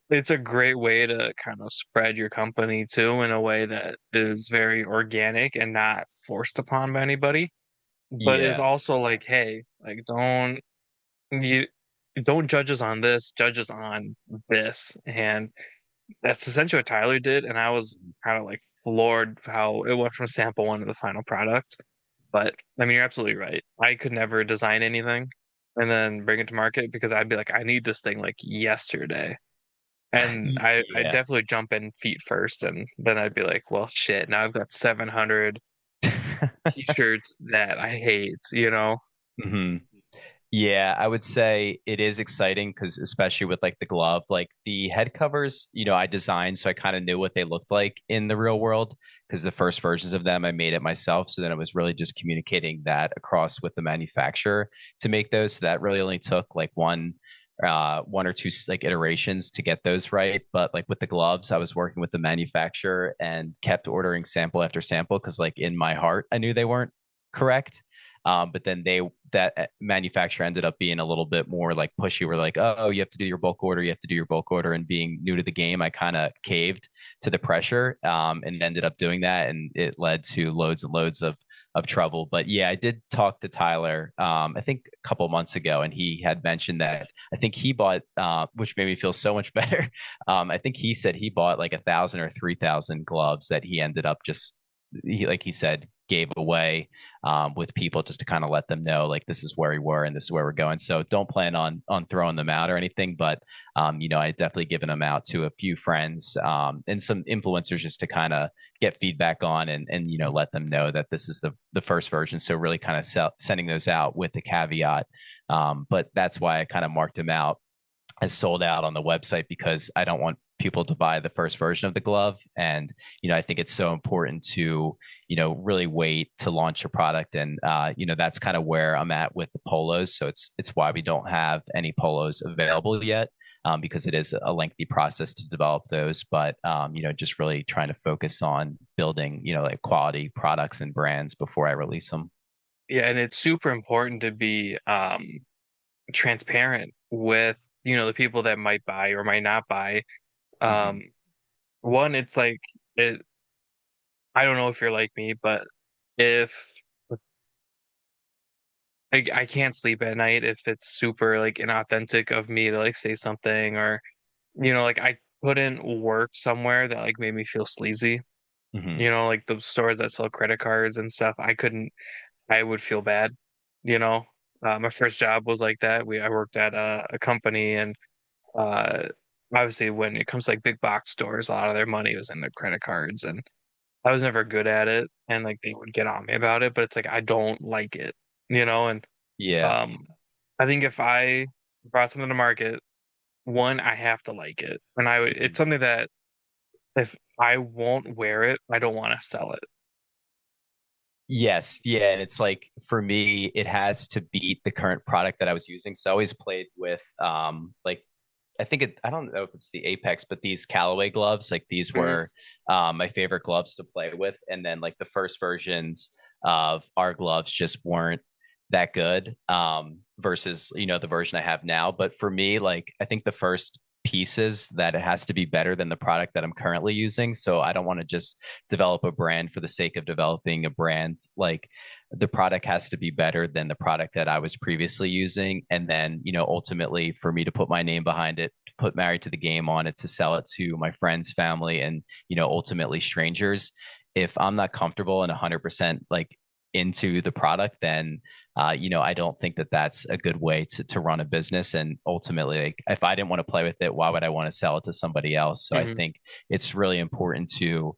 it's a great way to kind of spread your company too in a way that is very organic and not forced upon by anybody. But is Yeah. also like, hey, like you don't judge us on this, judge us on this. And that's essentially what Tyler did, and I was kind of like floored how it went from sample one to the final product. But I mean, you're absolutely right. I could never design anything and then bring it to market because I'd be like, I need this thing like yesterday. And I Yeah. definitely jump in feet first, and then I'd be like, well, shit, now I've got 700 t-shirts that I hate. Hmm. Yeah, I would say it is exciting because, especially with like the glove, like the head covers, I designed, so I kind of knew what they looked like in the real world because the first versions of them I made it myself. So then it was really just communicating that across with the manufacturer to make those. So that really only took like one or two like iterations to get those right. But like with the gloves, I was working with the manufacturer and kept ordering sample after sample because like in my heart, I knew they weren't correct. But then that manufacturer ended up being a little bit more like pushy. We're like, oh, you have to do your bulk order. You have to do your bulk order. And being new to the game, I kind of caved to the pressure, and ended up doing that. And it led to loads and loads of trouble. But yeah, I did talk to Tyler, I think a couple months ago, and he had mentioned that I think he bought, which made me feel so much better. I think he said he bought like 1,000 or 3,000 gloves that he ended up just, like he said, gave away, with people just to kind of let them know like this is where we were and this is where we're going. So don't plan on throwing them out or anything, but I definitely given them out to a few friends, and some influencers just to kind of get feedback on and let them know that this is the first version. So really kind of sending those out with the caveat, but that's why I kind of marked them out as sold out on the website, because I don't want people to buy the first version of the glove. And, I think it's so important to, really wait to launch a product. And, that's kind of where I'm at with the polos. So it's why we don't have any polos available yet. Because it is a lengthy process to develop those, but just really trying to focus on building, like quality products and brands before I release them. Yeah, and it's super important to be transparent with, the people that might buy or might not buy. Mm-hmm. Um, One, it's like it, I don't know if you're like me, but if I can't sleep at night if it's super like inauthentic of me to like say something, or like I couldn't work somewhere that like made me feel sleazy. Mm-hmm. Like the stores that sell credit cards and stuff, I would feel bad. You know, my first job was like that. I worked at a company, and uh, obviously when it comes to like big box stores, a lot of their money was in their credit cards, and I was never good at it, and like they would get on me about it, but it's like I don't like it, and Yeah. um, I think if I brought something to market, one, I have to like it, and it's Mhm. something that if I won't wear it, I don't want to sell it. Yes, yeah, and it's like for me, it has to beat the current product that I was using. So I always played with like I don't know if it's the Apex, but these Callaway gloves, like these Hmm. were my favorite gloves to play with. And then like the first versions of our gloves just weren't that good versus, the version I have now. But for me, like I think the first pieces that it has to be better than the product that I'm currently using. So I don't want to just develop a brand for the sake of developing a brand. Like the product has to be better than the product that I was previously using. And then, ultimately for me to put my name behind it, to put Married to the Game on it, to sell it to my friends, family, and, ultimately strangers. If I'm not comfortable and 100% like into the product, then I don't think that that's a good way to run a business. And ultimately, like, if I didn't want to play with it, why would I want to sell it to somebody else? So I Hmm. think it's really important to,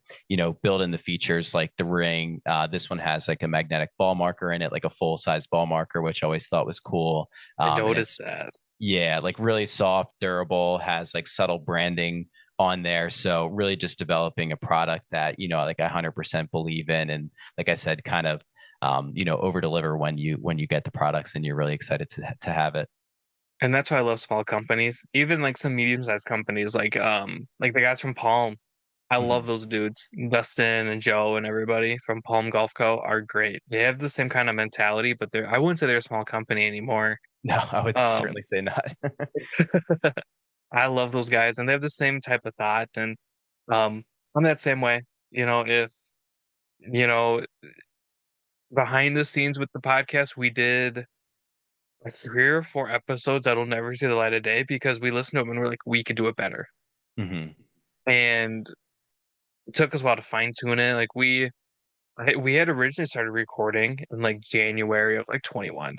build in the features like the ring. This one has like a magnetic ball marker in it, like a full size ball marker, which I always thought was cool. I And noticed it's, that. yeah, like really soft, durable, has like subtle branding on there. So really just developing a product that, like 100% believe in. And like I said, kind of, over deliver when you get the products and you're really excited to have it. And that's why I love small companies. Even like some medium-sized companies like the guys from Palm. I love Mhm. those dudes. Dustin and Joe and everybody from Palm Golf Co. are great. They have the same kind of mentality, but I wouldn't say they're a small company anymore. No, I would Um certainly say not. I love those guys, and they have the same type of thought, and um I'm that same way. If you know behind the scenes with the podcast, we did like 3 or 4 episodes that'll never see the light of day because we listened to them and we're like, we could do it better. Hmm. And it took us a while to fine tune it. Like we had originally started recording in like January of like 21.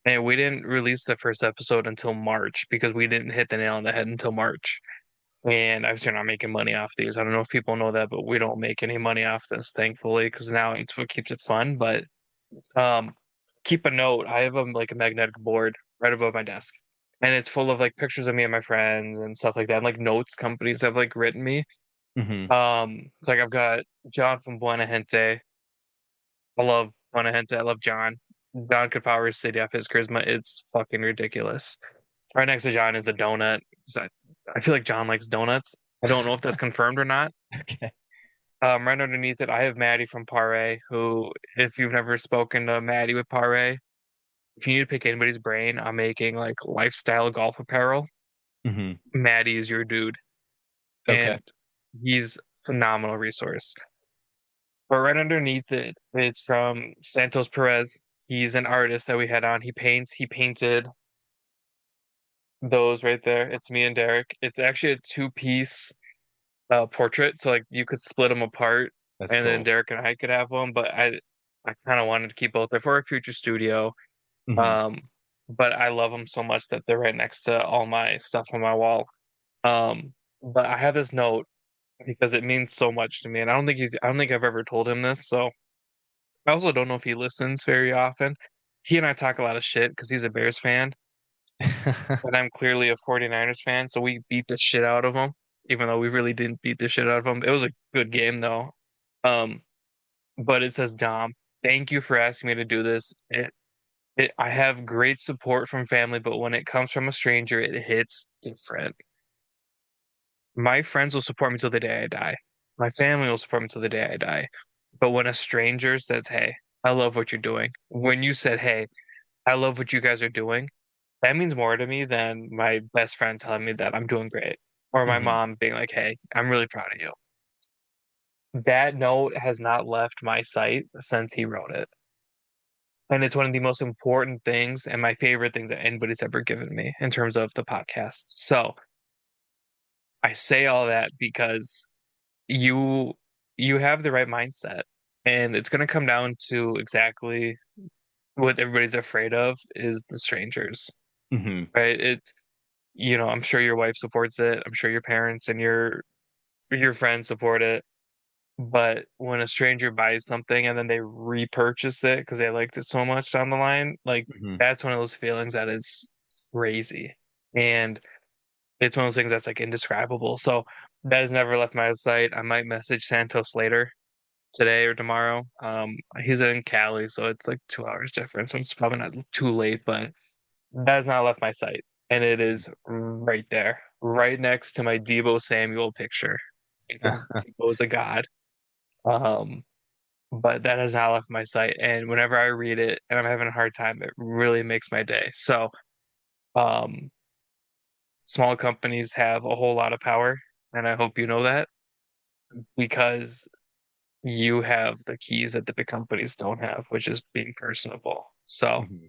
And we didn't release the first episode until March because we didn't hit the nail on the head until March. And obviously we're not making money off these. I don't know if people know that, but we don't make any money off this, thankfully, because now it's what keeps it fun. But um keep a note. I have like a magnetic board right above my desk. And it's full of like pictures of me and my friends and stuff like that. And, like notes companies have like written me. Hmm. It's like I've got John from Buena Gente. I love Buena Gente. I love John. John could power his city off his charisma. It's fucking ridiculous. Right next to John is the donut. I feel like John likes donuts. I don't know if that's confirmed or not. Okay. Right underneath it, I have Maddie from Paré, who, if you've never spoken to Maddie with Paré, if you need to pick anybody's brain on making like lifestyle golf apparel, Hmm. Maddie is your dude. Okay. And he's phenomenal resource. But right underneath it, it's from Santos Perez. He's an artist that we had on. He painted those right there. It's me and Derek. It's actually a two-piece portrait, so like you could split them apart, That's and then cool. Derek and I could have one. But I kind of wanted to keep both there for a future studio. Hmm. Um, but I love them so much that they're right next to all my stuff on my wall. But I have this note because it means so much to me, and I don't think I've ever told him this. So I also don't know if he listens very often. He and I talk a lot of shit because he's a Bears fan, and I'm clearly a 49ers fan. So we beat the shit out of him. even though we really didn't beat the shit out of them. It was a good game though. Um, but it says, Dom, thank you for asking me to do this. I have great support from family, but when it comes from a stranger, it hits different. My friends will support me till the day I die. My family will support me till the day I die. But when a stranger says, hey, I love what you're doing, when you said, hey, I love what you guys are doing, that means more to me than my best friend telling me that I'm doing great, or my Hmm. mom being like, hey, I'm really proud of you. That note has not left my sight since he wrote it. And it's one of the most important things and my favorite thing that anybody's ever given me in terms of the podcast. So I say all that because you you have the right mindset. And it's going to come down to exactly what everybody's afraid of is the strangers, Hmm. right? It's, I'm sure your wife supports it. I'm sure your parents and your friends support it. But when a stranger buys something and then they repurchase it because they liked it so much down the line, like Hmm. that's one of those feelings that is crazy. And it's one of those things that's like indescribable. So that has never left my sight. I might message Santos later today or tomorrow. He's in Cali, so it's like 2 hours difference. So it's probably not too late, but that has not left my sight. And it is right there, right next to my Debo Samuel picture because Debo is a god. Um, but that has not left my sight. And whenever I read it and I'm having a hard time, it really makes my day. So, um, small companies have a whole lot of power, and I hope you know that because you have the keys that the big companies don't have, which is being personable. So, Hmm.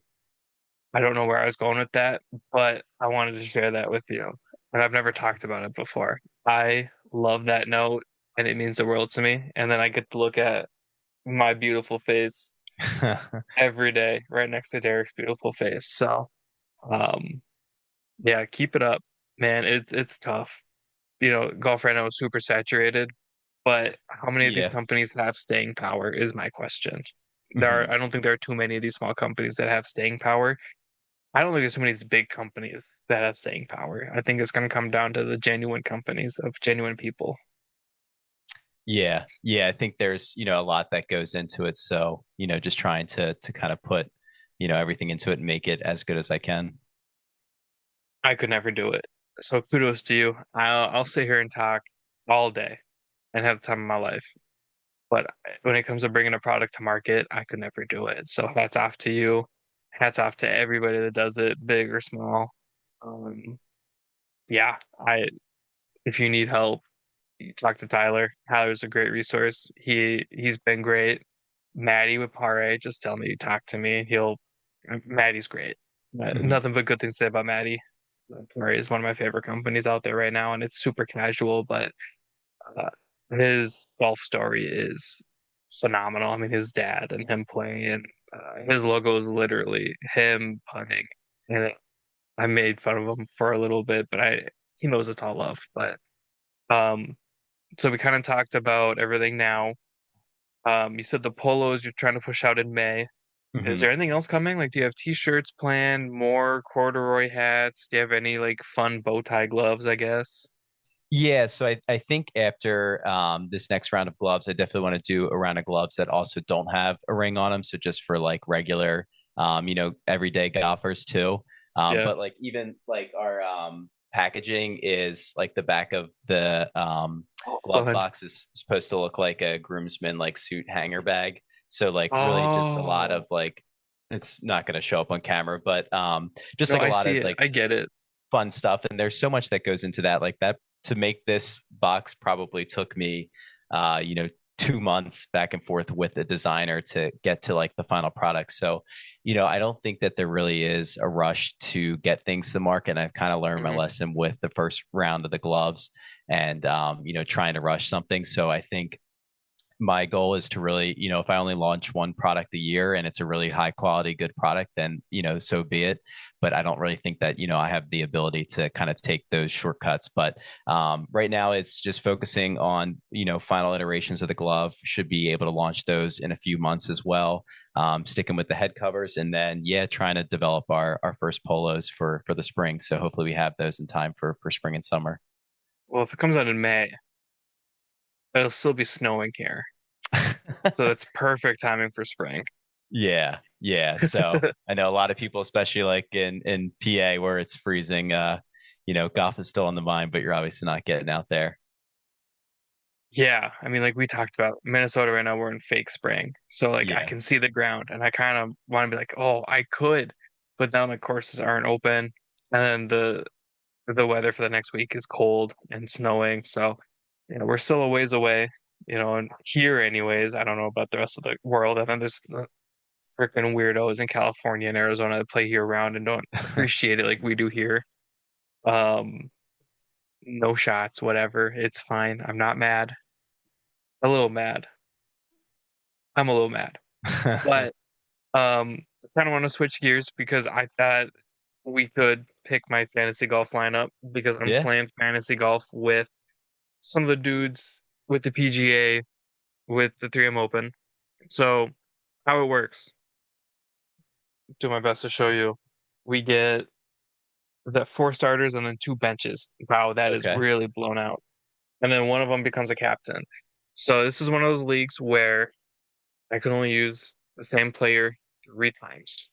I don't know where I was going with that, but I wanted to share that with you. And I've never talked about it before. I love that note, and it means the world to me. And then I get to look at my beautiful face every day right next to Derek's beautiful face. So, um, yeah, keep it up, man. It's tough. Golf right now is super saturated, but how many of these Yeah. companies have staying power is my question. Hmm. I don't think there are too many of these small companies that have staying power. I don't think there's too many of these big companies that have staying power. I think it's going to come down to the genuine companies of genuine people. Yeah. Yeah. I think there's, a lot that goes into it. So, just trying to kind of put, everything into it and make it as good as I can. I could never do it. So kudos to you. I'll sit here and talk all day and have the time of my life. But when it comes to bringing a product to market, I could never do it. So hats off to you. Hats off to everybody that does it, big or small. Um, yeah, I if you need help, you talk to Tyler. Tyler's a great resource. He's been great. Maddie with Pare, just tell me you talk to me. Maddie's great. Hmm. Nothing but good things to say about Maddie. Pare is one of my favorite companies out there right now, and it's super casual, but Uh, his golf story is phenomenal. I mean, his dad and him playing, his logo is literally him putting. And I made fun of him for a little bit, but he knows it's all love. But um, so we kind of talked about everything now. You said the polos you're trying to push out in May. Is Hmm. there anything else coming? Like, do you have t-shirts planned, more corduroy hats? Do you have any like fun bow tie gloves, I guess? Yeah, so I think after this next round of gloves, I definitely want to do a round of gloves that also don't have a ring on them. So just for like regular, everyday golfers too. Yeah. But like even like our packaging is like the back of the Oh, glove fun. box is supposed to look like a groomsman like suit hanger bag. So like really just a lot of Oh. like it's not going to show up on camera, but just No, like a I lot see of it. like I get it. fun stuff. And there's so much that goes into that. Like that to make this box probably took me, 2 months back and forth with the designer to get to like the final product. So, I don't think that there really is a rush to get things to the market. And I've kind of learned my Mhm. lesson with the first round of the gloves and, trying to rush something. So I think my goal is to really, if I only launch one product a year and it's a really high quality, good product, then, so be it. But I don't really think that, I have the ability to kind of take those shortcuts. But right now it's just focusing on, final iterations of the glove, should be able to launch those in a few months as well. Sticking with the head covers and then, yeah, trying to develop our first polos for the spring. So hopefully we have those in time for spring and summer. Well, if it comes out in May, it'll still be snowing here. So that's perfect timing for spring. Yeah, yeah. So I know a lot of people, especially like in PA where it's freezing, golf is still on the mind, but you're obviously not getting out there. Yeah, I mean, like we talked about Minnesota right now, we're in fake spring. So like I Yeah. can see the ground and I kind of want to be like, oh, I could, but now the courses aren't open. And then the weather for the next week is cold and snowing. So, we're still a ways away, and here anyways. I don't know about the rest of the world. And then there's the freaking weirdos in California and Arizona that play year round and don't appreciate it like we do here. Um, no shots, whatever. It's fine. I'm not mad. A little mad. I'm a little mad. But I kind of want to switch gears because I thought we could pick my fantasy golf lineup because I'm Yeah. playing fantasy golf with some of the dudes with the PGA with the 3M Open. So how it works, do my best to show you. We get is that four starters and then two benches. Wow, that is Okay. really blown out. And then one of them becomes a captain. So this is one of those leagues where I can only use the same player three times.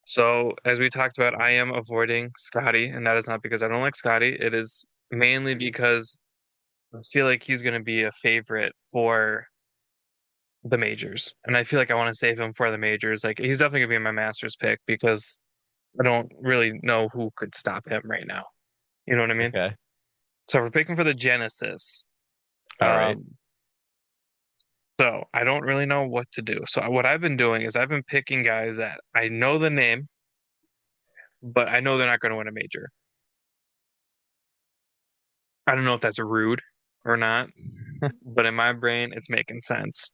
So as we talked about, I am avoiding Scotty, and that is not because I don't like Scotty. It is mainly because I feel like he's going to be a favorite for the majors, and I feel like I want to save him for the majors. Like he's definitely gonna be my Masters pick because I don't really know who could stop him right now. You know what I mean? Okay. So if we're picking for the Genesis. All right. Um, so I don't really know what to do. So what I've been doing is I've been picking guys that I know the name, but I know they're not going to win a major. I don't know if that's rude or not, but in my brain, it's making sense.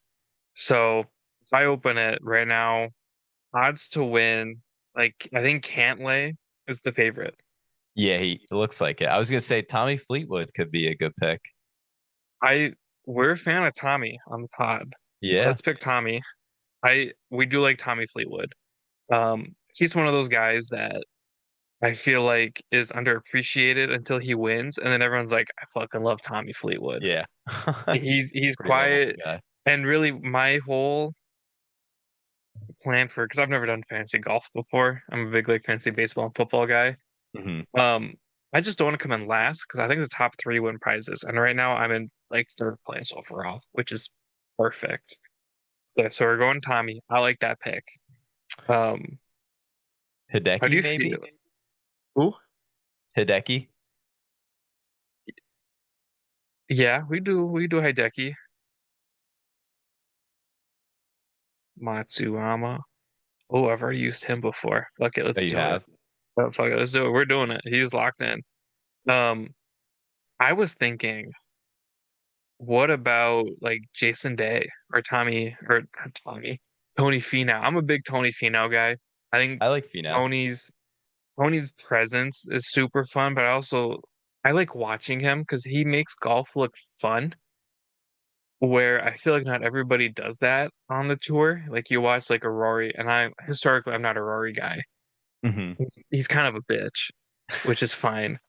So if I open it right now, odds to win, like I think Cantlay is the favorite. Yeah, he it looks like it. I was gonna say Tommy Fleetwood could be a good pick. I we're a fan of Tommy on the pod, so Yeah. let's pick Tommy. We do like Tommy Fleetwood. He's one of those guys that I feel like is underappreciated until he wins, and then everyone's like, I fucking love Tommy Fleetwood. Yeah. He's Pretty lovable quiet, guy. and really my whole plan for because I've never done fantasy golf before. I'm a big like fantasy baseball and football guy. Hmm. Um, I just don't want to come in last because I think the top three win prizes, and right now I'm in like third place overall, which is perfect. Yeah, so we're going Tommy. I like that pick. Um, how do Hideki, you maybe? feel? Ooh, Hideki? yeah, we do Hideki, Matsuyama. Oh, I've already used him before. Fuck it, Oh, let's you do it. have? Oh, fuck it, let's do it. We're doing it. He's locked in. Um, I was thinking, what about like Jason Day or Tommy or not Tommy, Tony Finau? I'm a big Tony Finau guy. I think I like Finau. Tony's Tony's presence is super fun, but I like watching him because he makes golf look fun. Where I feel like not everybody does that on the tour. Like you watch like a Rory, and I historically I'm not a Rory guy. Hmm. He's kind of a bitch, which is fine.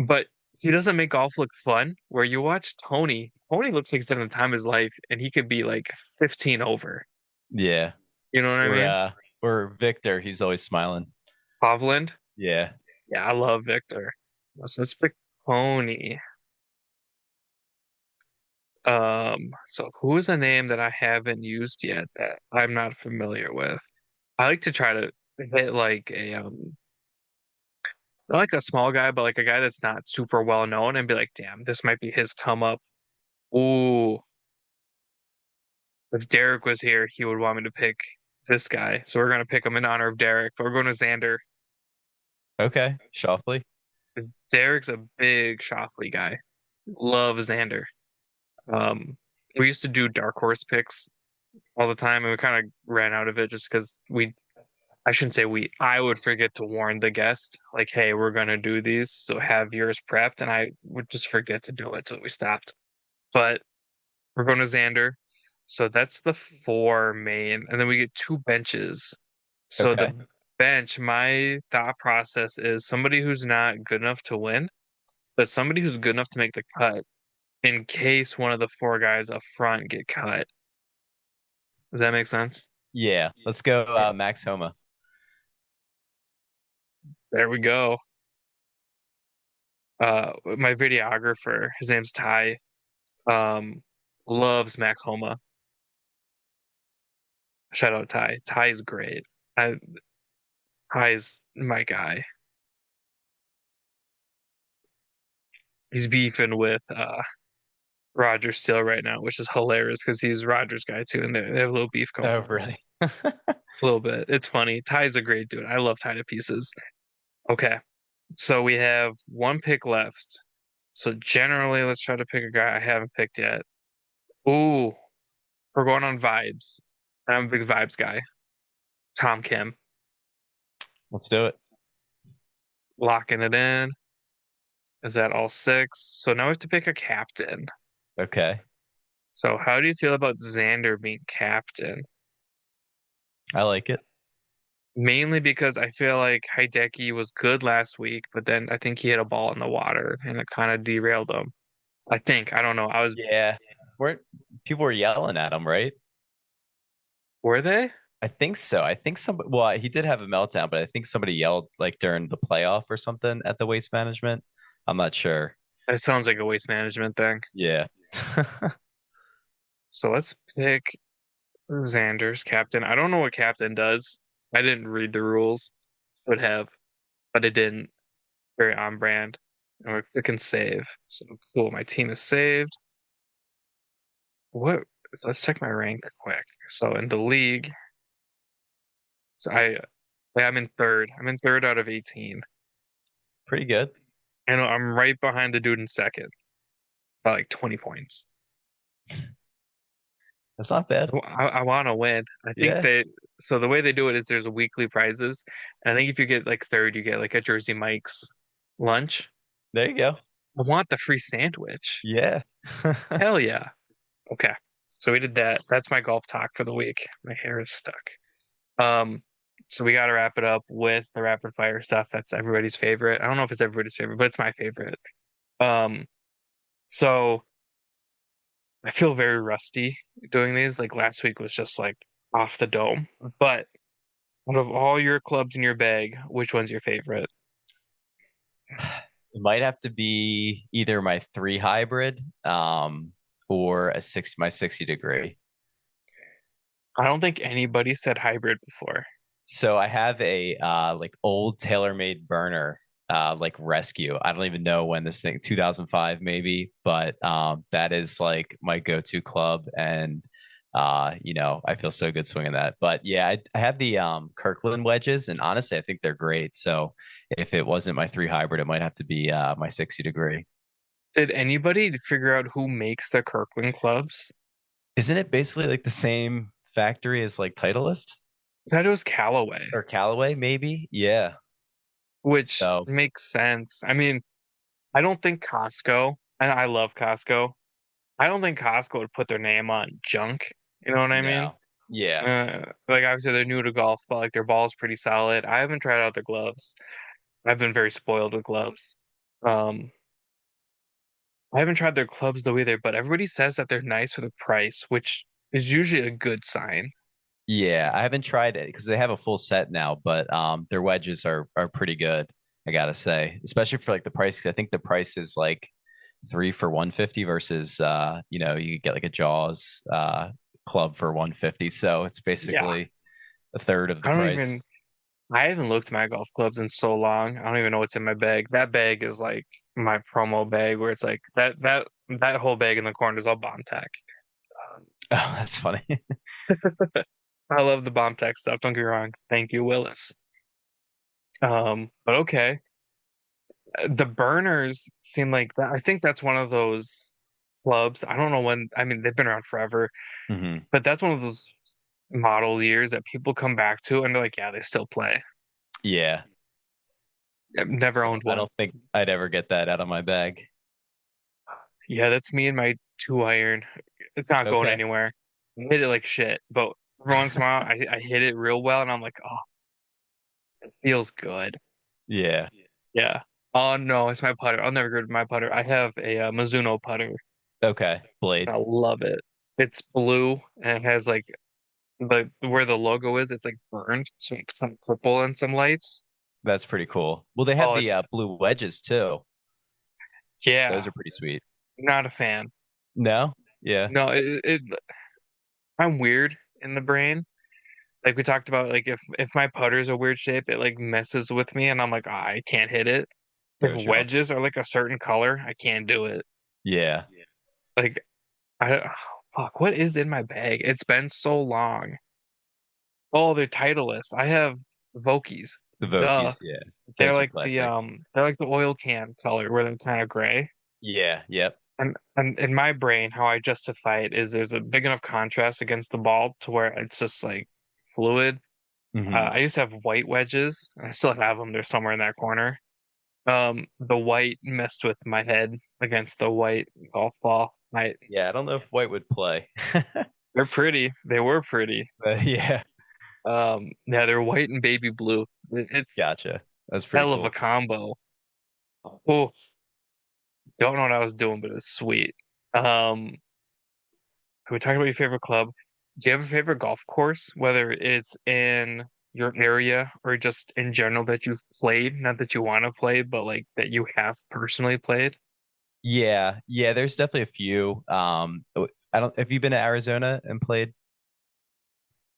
But he doesn't make golf look fun. Where you watch Tony, Tony looks like he's having the time of his life, and he could be like 15 over. Yeah. You know what I Or mean? or Victor, he's always smiling. Hovland. Yeah. Yeah, I love Victor. So let's pick Tony. So who is a name that I haven't used yet that I'm not familiar with? I like to try to hit like not like a small guy, but like a guy that's not super well known and be like, damn, this might be his come up. Ooh, if Derek was here, he would want me to pick this guy. So we're gonna pick him in honor of Derek, but we're going to Xander. Okay. Shoffley. Derek's a big Shoffley guy. Love Xander. Um, we used to do dark horse picks all the time, and we kind of ran out of it just because I shouldn't say I would forget to warn the guest, like, hey, we're gonna do these, so have yours prepped, and I would just forget to do it, so we stopped. But we're going to Xander. So that's the four main, and then we get two benches. So Okay. the bench, my thought process is somebody who's not good enough to win, but somebody who's good enough to make the cut in case one of the four guys up front get cut. Does that make sense? Yeah, let's go Okay. Max Homa. There we go. My videographer, his name's Ty, um, loves Max Homa. Shout out Ty. Ty is great. I, Ty's my guy. He's beefing with Roger still right now, which is hilarious because he's Roger's guy too, and they have a little beef going Oh, on. really? A little bit. It's funny. Ty's a great dude. I love Ty to pieces. Okay, so we have one pick left. So generally, let's try to pick a guy I haven't picked yet. Ooh, we're going on vibes. I'm a big vibes guy. Tom Kim, Let's do it. locking it in. Is that all six? So now we have to pick a captain. Okay, So how do you feel about Xander being captain? I like it. Mainly because I feel like Hideki was good last week, but then I think he hit a ball in the water and it kind of derailed him. I think. I don't know. Yeah, weren't people were yelling at him, right? Were they? I think so. I think somebody, well, he did have a meltdown, but I think somebody yelled like during the playoff or something at the waste management. I'm not sure. That sounds like a waste management thing. Yeah. So let's pick Xander's captain. I don't know what captain does. I didn't read the rules. Would have, but it didn't. Very on brand. And we're clicking save. So cool. My team is saved. What? So let's check my rank quick. So in the league, so I'm in third. I'm in third out of 18. Pretty good. And I'm right behind the dude in second by like 20 points. That's not bad. I want to win. I think Yeah. that so the way they do it is there's weekly prizes. And I think if you get like third, you get like a Jersey Mike's lunch. There you go. I want the free sandwich. Yeah. Hell yeah. Okay. So we did that. That's my golf talk for the week. My hair is stuck. Um, so we got to wrap it up with the rapid fire stuff. That's everybody's favorite. I don't know if it's everybody's favorite, but it's my favorite. Um, so I feel very rusty doing these. Like last week was just like off the dome. But out of all your clubs in your bag, which one's your favorite? It might have to be either my 3 hybrid, or my 60 degree. I don't think anybody said hybrid before. So I have a like old TaylorMade burner, like rescue. I don't even know when this thing, 2005 maybe, but that is like my go-to club, and I feel so good swinging that. But yeah, I have the Kirkland wedges, and honestly, I think they're great. So if it wasn't my 3 hybrid, it might have to be my 60 degree. Did anybody figure out who makes the Kirkland clubs? Isn't it basically like the same factory as like Titleist I thought it was Callaway, or Callaway? Maybe. Yeah. which So makes sense. I mean, I don't think Costco, and I love Costco. I don't think Costco would put their name on junk. You know what I mean? no. Yeah. Like obviously they're new to golf, but like their ball's pretty solid. I haven't tried out the gloves. I've been very spoiled with gloves. Um, I haven't tried their clubs though either, but everybody says that they're nice for the price, which is usually a good sign. Yeah, I haven't tried it because they have a full set now, but their wedges are pretty good, I gotta say, especially for like the price. 'Cause I think the price is like 3 for 150 versus you get like a Jaws club for 150. So it's Yeah, basically a third of the I don't price. even. I haven't looked at my golf clubs in so long. I don't even know what's in my bag. That bag is like my promo bag, where it's like that whole bag in the corner is all bomb tech. Oh, that's funny. I love the bomb tech stuff. Don't get me wrong. Thank you, Willis. But okay. The burners seem like that. I think that's one of those clubs. I don't know when. I mean, they've been around forever, Hmm. but that's one of those model years that people come back to and they're like, yeah, they still play. Yeah. I've never So owned I one. don't think I'd ever get that out of my bag. Yeah, that's me and my 2 iron. It's not going Okay. anywhere. I hit it like shit, but every once in a while, I hit it real well, and I'm like, oh, it feels good. Yeah. Yeah. Oh no, it's my putter. I'll never get rid of my putter. I have a Mizuno putter. Okay, Blade. I love it. It's blue and it has like the where the logo is. It's like burned, so it's some purple and some lights. That's pretty cool. Well, they have Oh, the it's blue wedges too. Those yeah. are pretty sweet. Not a fan. No? Yeah. No, I'm weird in the brain. Like we talked about, like if my putter's a weird shape, it like messes with me, and I'm like, "Ah, I can't hit it. If Gotcha. wedges are like a certain color, I can't do it. Yeah. Like I fuck, what is in my bag? It's been so long. Oh, they're Titleist. I have Vokies. The Duh. Vokies, yeah. Those are classic. They're like the oil can color where they're kind of gray. Yeah, yep. And in my brain, how I justify it is there's a big enough contrast against the ball to where it's just like fluid. Hmm. I used to have white wedges, and I still have them. They're somewhere in that corner. The white messed with my head against the white golf ball. Yeah, I don't know if White would play. They're pretty. They were pretty. But yeah, Yeah, they're white and baby blue. It's gotcha. That's pretty hell of a cool. combo. Oh, don't know what I was doing, but it was sweet. Um, we talked about your favorite club. Do you have a favorite golf course, whether it's in your area or just in general that you've played? Not that you want to play, but like that you have personally played? Yeah, yeah, there's definitely a few. I don't have you been to Arizona and played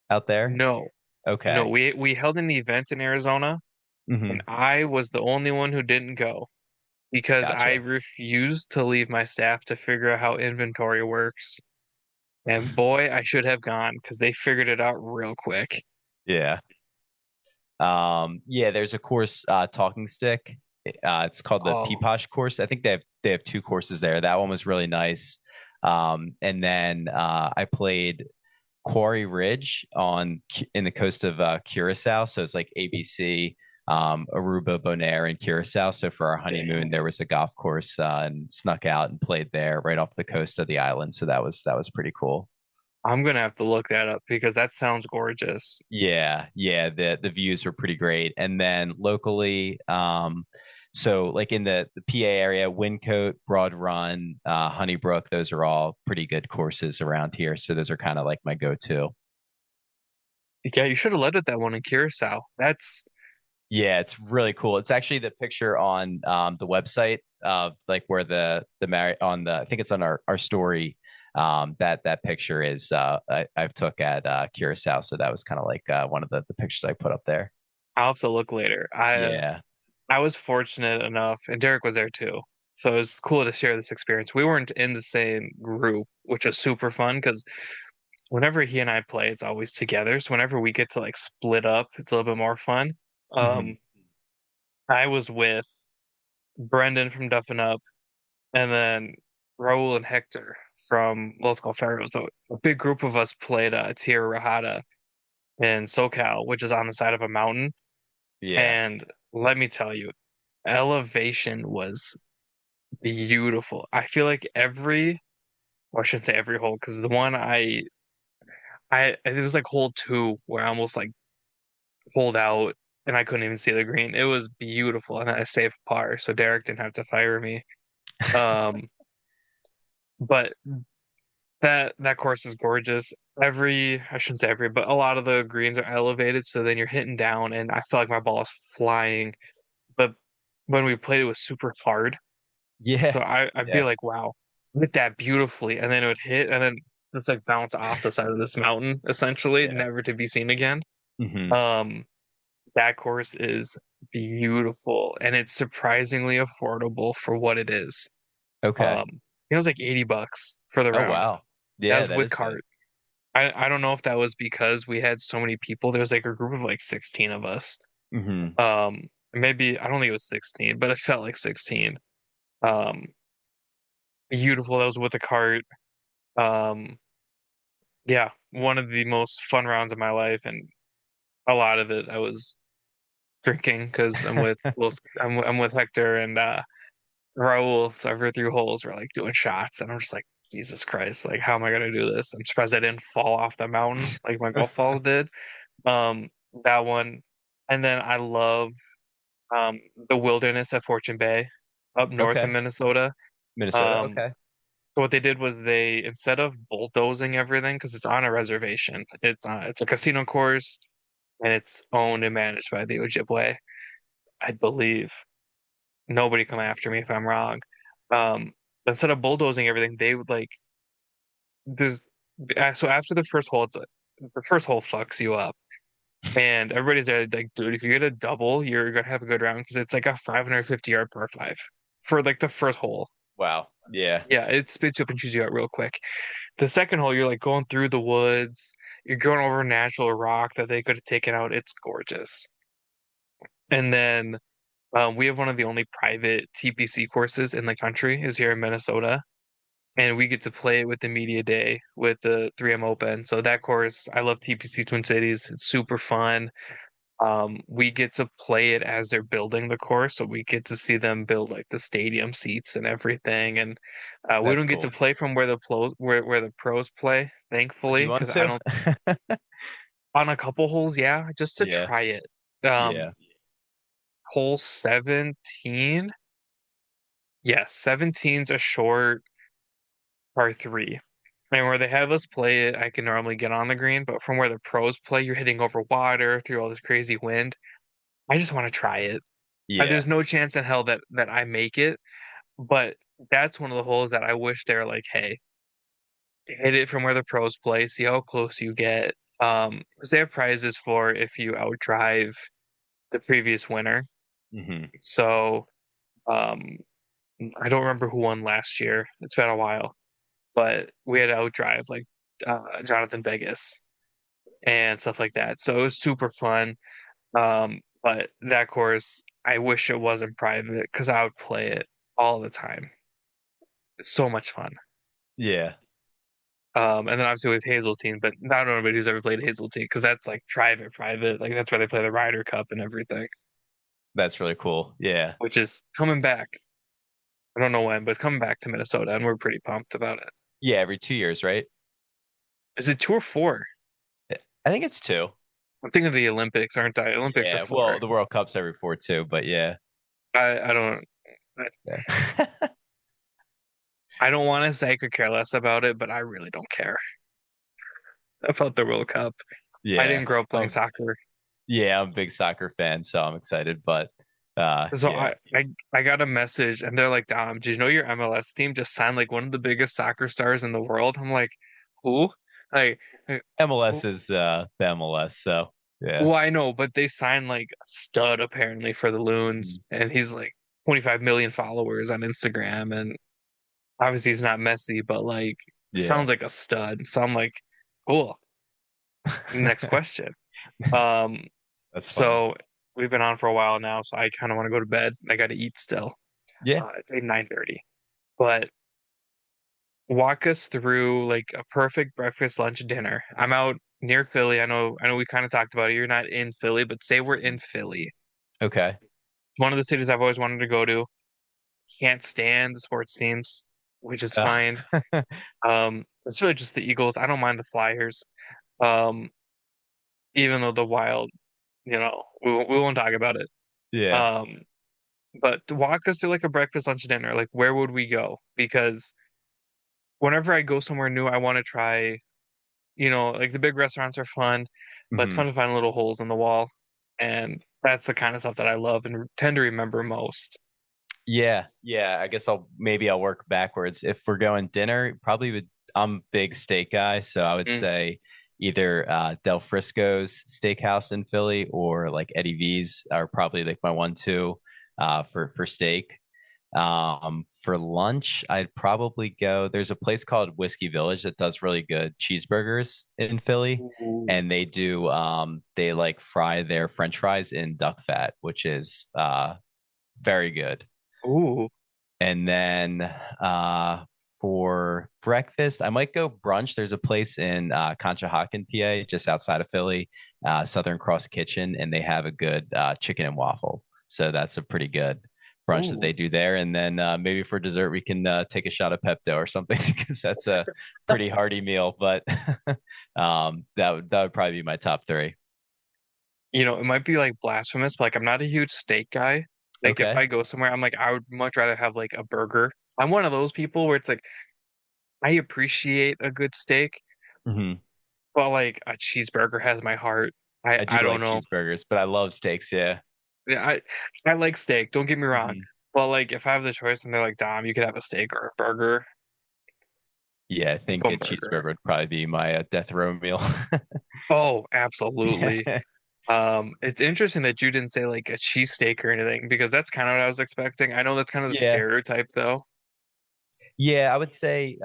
out there? No, no. Okay. We held an event in Arizona, and Hmm. I was the only one who didn't go because I Gotcha. refused to leave my staff to figure out how inventory works. And boy, I should have gone because they figured it out real quick. Yeah. Yeah, there's a course, Talking Stick. It's called the Oh, Peaposh course. I think they have two courses there. That one was really nice. And then I played Quarry Ridge in the coast of Curacao. So it's like ABC, Aruba, Bonaire, and Curacao. So for our honeymoon, dang. there was a golf course and snuck out and played there right off the coast of the island. So that was pretty cool. I'm gonna have to look that up because that sounds gorgeous. Yeah, yeah, the views were pretty great. And then locally, so like in the PA area, Wyncote, Broad Run, Honeybrook, those are all pretty good courses around here. So those are kind of like my go-to. Yeah, you should have led at that one in Curacao. That's Yeah, it's really cool. It's actually the picture on the website of like where the married on the I think it's on our story. That picture is I took at Curacao, so that was kind of like one of the pictures I put up there. I'll have to look later. Yeah. I was fortunate enough, and Derek was there too. So it was cool to share this experience. We weren't in the same group, which was super fun because whenever he and I play, it's always together. So whenever we get to like split up, it's a little bit more fun. Hmm. Um, I was with Brendan from Duffin Up, and then Raul and Hector from Los Golferos. But a big group of us played Tierra Rajada in SoCal, which is on the side of a mountain. Yeah. And let me tell you, elevation was beautiful. I feel like or I shouldn't say every hole, because the one it was like hole two where I almost like pulled out and I couldn't even see the green. It was beautiful, and I saved par, so Derek didn't have to fire me. Um, but that course is gorgeous. I shouldn't say every, but a lot of the greens are elevated, so then you're hitting down, and I feel like my ball is flying. But when we played, it was super hard. Yeah. So I'd be Yeah. like, wow, hit that beautifully. And then it would hit and then just like bounce off the side of this mountain, essentially, Yeah. never to be seen again. Hmm. Um, that course is beautiful and it's surprisingly affordable for what it is. Okay. It was like $80 for the Oh round. wow. That Yeah, was that with is good. cart. I don't know if that was because we had so many people. There was like a group of like 16 of us. Hmm. Maybe I don't think it was 16, but it felt like 16. Um, Beautiful. That was with a cart. Um, yeah, one of the most fun rounds of my life, and a lot of it I was drinking because I'm with Hector and Raul. So every three holes we're like doing shots, and I'm just like, Jesus Christ, like how am I gonna do this? I'm surprised I didn't fall off the mountain like my golf balls did. Um, that one, and then I love the wilderness at Fortune Bay, up north in Okay. Minnesota. Minnesota. Um, Okay. so what they did was they instead of bulldozing everything because it's on a reservation, it's a casino course and it's owned and managed by the Ojibwe, I believe. Nobody come after me if I'm wrong. Um, but instead of bulldozing everything, they would like there's so after the first hole, the first hole fucks you up, and everybody's there like, dude, if you get a double, you're gonna have a good round because it's like a 550-yard par five for like the first hole. Wow. Yeah. Yeah, it spits you up and chews you out real quick. The second hole, you're like going through the woods, you're going over natural rock that they could have taken out. It's gorgeous. And then we have one of the only private TPC courses in the country is here in Minnesota. And we get to play it with the media day with the 3M Open. So that course, I love TPC Twin Cities. It's super fun. We get to play it as they're building the course, so we get to see them build like the stadium seats and everything. And we That's don't get to cool. play from where the pros play, Would thankfully, you want because I to? don't on a couple holes, yeah, just to Yeah. try it. Yeah. Hole 17, yes, 17's a short par three. And where they have us play it, I can normally get on the green, but from where the pros play, you're hitting over water through all this crazy wind. I just want to try it. Yeah. There's no chance in hell that I make it, but that's one of the holes that I wish they're like, hey, hit it from where the pros play, see how close you get. Because they have prizes for if you outdrive the previous winner. Hmm. So, um, I don't remember who won last year. It's been a while, but we had to outdrive like Jonathan Vegas and stuff like that. So it was super fun. But that course, I wish it wasn't private because I would play it all the time. It's so much fun. Yeah. And then obviously with Hazeltine, but not everybody who's ever played Hazeltine because that's like private. Like that's where they play the Ryder Cup and everything, That's really cool. Yeah. which is coming back. I don't know when, but it's coming back to Minnesota, and we're pretty pumped about it. Yeah. Every 2 years, right? Is it two or four? I think it's two. I'm thinking of the Olympics, aren't I? Olympics are Yeah. four. Well, the World Cup's every four too, but yeah. I don't Yeah. I don't want to say I could care less about it, but I really don't care about the World Cup. I Yeah. didn't grow up playing soccer. Yeah, I'm a big soccer fan, so I'm excited. But So yeah. I got a message and they're like, Dom, did you know your MLS team just signed like one of the biggest soccer stars in the world? I'm like, who? Like, MLS who? is the MLS, so yeah. Well, I know, but they signed like a stud apparently for the Loons, Mhm. and he's like 25 million followers on Instagram, and obviously he's not Messi, but like Yeah. sounds like a stud. So I'm like, cool. Next question. Um, That's funny. so we've been on for a while now, so I kind of want to go to bed. I got to eat still. Yeah. It's like 9:30. But walk us through like a perfect breakfast, lunch, dinner. I'm out near Philly. I know we kind of talked about it. You're not in Philly, but say we're in Philly. Okay. One of the cities I've always wanted to go to. Can't stand the sports teams, which is Uh, fine. It's really just the Eagles. I don't mind the Flyers. Um, even though the Wild, we won't talk about it. yeah. Um, but to walk us through like a breakfast, lunch, dinner, like where would we go? Because whenever I go somewhere new, I want to try, like the big restaurants are fun, but it's Hmm. fun to find little holes in the wall. And that's the kind of stuff that I love and tend to remember most. Yeah. Yeah. I guess I'll work backwards. If we're going dinner, probably would I'm a big steak guy, so I would Mm. say either Del Frisco's Steakhouse in Philly or like Eddie V's are probably like my one two for steak. For lunch, I'd probably go. There's a place called Whiskey Village that does really good cheeseburgers in Philly, Ooh. and they like fry their French fries in duck fat, which is very good. Ooh. And then for breakfast, I might go brunch. There's a place in Conshohocken, PA, just outside of Philly, Southern Cross Kitchen, and they have a good chicken and waffle. So that's a pretty good brunch that Ooh. they do there. And then maybe for dessert, we can take a shot of Pepto or something because that's a pretty hearty meal. But that would probably be my top three. it might be like blasphemous, but like I'm not a huge steak guy. Like if Okay. I go somewhere, I'm like I would much rather have like a burger. I'm one of those people where it's like I appreciate a good steak, Hmm. but like a cheeseburger has my heart. I I do I don't like know. cheeseburgers, but I love steaks. Yeah. Yeah, I like steak, don't get me wrong. Hmm. But like if I have the choice and they're like, Dom, you could have a steak or a burger, Yeah, I I'm think a going burger. cheeseburger would probably be my death row meal. Oh, absolutely. Yeah. It's interesting that you didn't say like a cheesesteak or anything because that's kind of what I was expecting. I know that's kind of the Yeah. stereotype though. Yeah, I would say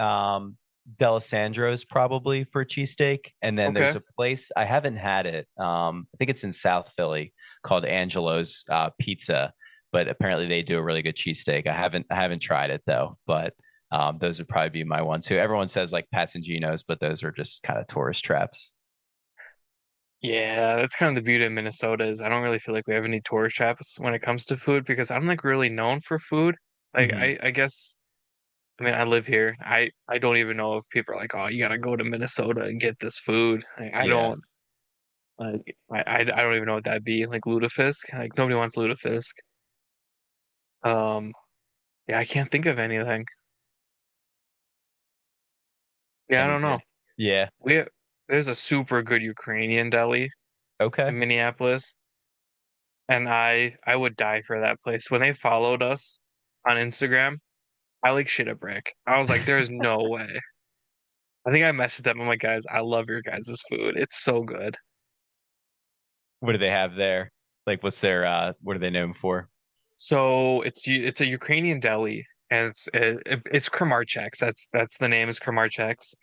Delisandro's probably for a cheesesteak. And then there's Okay. a place I haven't had it. I think it's in South Philly called Angelo's Pizza, but apparently they do a really good cheesesteak. I haven't tried it though, but those would probably be my one too. Everyone says like Pat's and Geno's, but those are just kind of tourist traps. Yeah, that's kind of the beauty of Minnesota is I don't really feel like we have any tourist traps when it comes to food because I'm like really known for food. Like Hmm. I guess I mean I live here. I don't even know if people are like, oh, you gotta go to Minnesota and get this food. Like, I Yeah. don't like I don't even know what that'd be. Like lutefisk. Like nobody wants lutefisk. Um yeah, I can't think of anything. Yeah, I Any don't know. good? Yeah. We there's a super good Ukrainian deli Okay. in Minneapolis, and I would die for that place. When they followed us on Instagram, I like shit a brick. I was like, there's no way. I think I messaged them. I'm like, guys, I love your guys' food. It's so good. What do they have there? Like, what's their what are they known for? So it's a Ukrainian deli, and it's Kremarchek's. That's the name is Kremarchek's.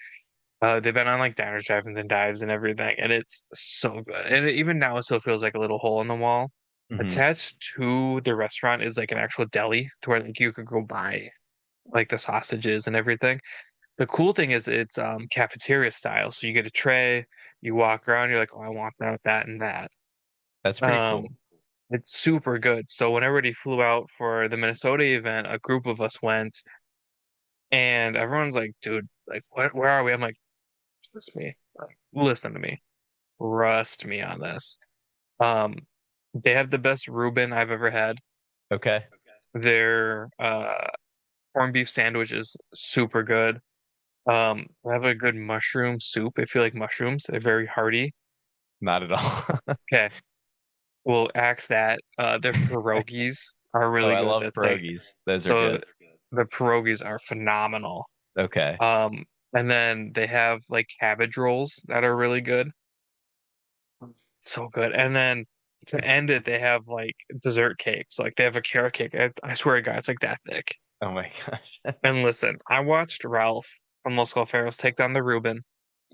They've been on like diners, drive-ins, and dives and everything, and it's so good. And even now, it still feels like a little hole in the wall. Hmm. Attached to the restaurant is like an actual deli to where like you could go buy like the sausages and everything. The cool thing is it's cafeteria style. So you get a tray, you walk around, you're like, oh, I want that, that, and that. That's pretty Um, cool. it's super good. So when everybody flew out for the Minnesota event, a group of us went, and everyone's like, dude, like, what? Where are we? I'm like, trust me, like, listen to me, trust me on this. Um, they have the best Reuben I've ever had. Okay. Their corned beef sandwich is super good. They have a good mushroom soup. If you like mushrooms, they're very hearty. Not at all. Okay, we'll axe that. Their pierogies are Oh, really I good. love That's like pierogies. Those are the good. the pierogies are phenomenal. Okay. Um, and then they have like cabbage rolls that are really good. So good. And then to end it, they have like dessert cakes. Like they have a carrot cake. I swear to God, it's like that thick. Oh my gosh. And listen, I watched Ralph from Los Golferos take down the Reuben.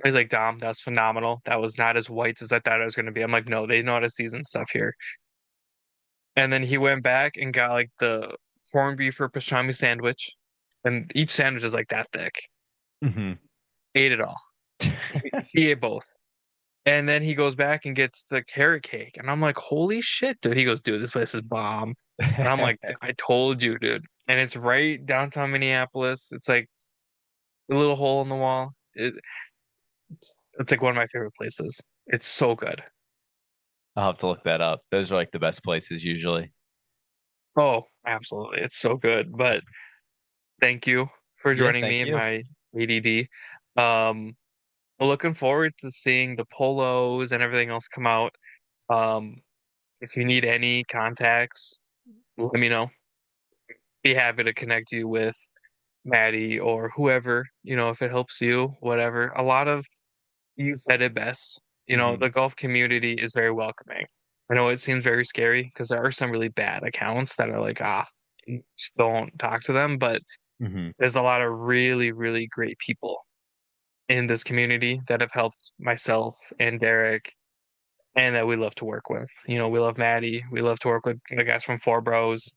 He's like, Dom, that was phenomenal. That was not as white as I thought it was going to be. I'm like, no, they know how to season stuff here. And then he went back and got like the corned beef or pastrami sandwich. And each sandwich is like that thick. Hmm. Ate it all. He ate both. And then he goes back and gets the carrot cake. And I'm like, holy shit, dude. He goes, dude, this place is bomb. And I'm like, I told you, dude. And it's right downtown Minneapolis. It's like a little hole in the wall. It's like one of my favorite places. It's so good. I'll have to look that up. Those are like the best places usually. Oh, absolutely. It's so good. But thank you for Yeah, joining thank me in you. my ADD. Um, we're looking forward to seeing the polos and everything else come out. Um, if you need any contacts, let me know. Be happy to connect you with Maddie or whoever, if it helps you, whatever. A lot of you said it best. Hmm. The golf community is very welcoming. I know it seems very scary because there are some really bad accounts that are like, just don't talk to them. But Hmm. there's a lot of really, really great people in this community that have helped myself and Derek and that we love to work with. We love Maddie. We love to work with the guys from Four Bros.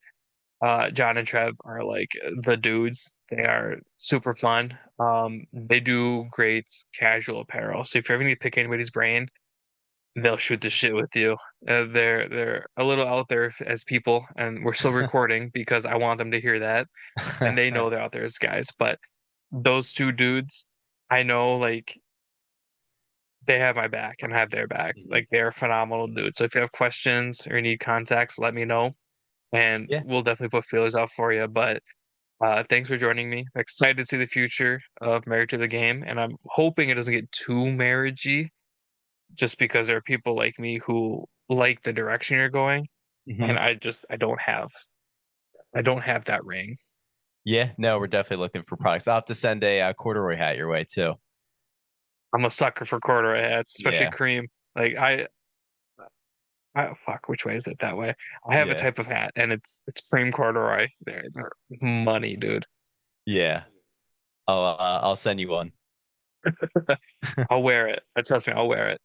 John and Trev are like the dudes. They are super fun. They do great casual apparel. So if you ever need to pick anybody's brain, they'll shoot the shit with you. They're a little out there as people, and we're still recording because I want them to hear that, and they know they're out there as guys. But those two dudes, I know like they have my back and have their back. Mhm. Like they're phenomenal dudes. So if you have questions or you need contacts, let me know, and Yeah. we'll definitely put feelers out for you. But thanks for joining me. Excited to see the future of Married to the Game, and I'm hoping it doesn't get too marriagey, just because there are people like me who like the direction you're going, and Mhm. I don't have that ring. Yeah. No, we're definitely looking for products. I'll have to send a corduroy hat your way too. I'm a sucker for corduroy hats, especially Yeah. cream. Like fuck, which way is it that way? I have a Yeah. type of hat, and it's cream corduroy. They're money, dude. Yeah. I'll send you one. I'll wear it. Trust me, I'll wear it.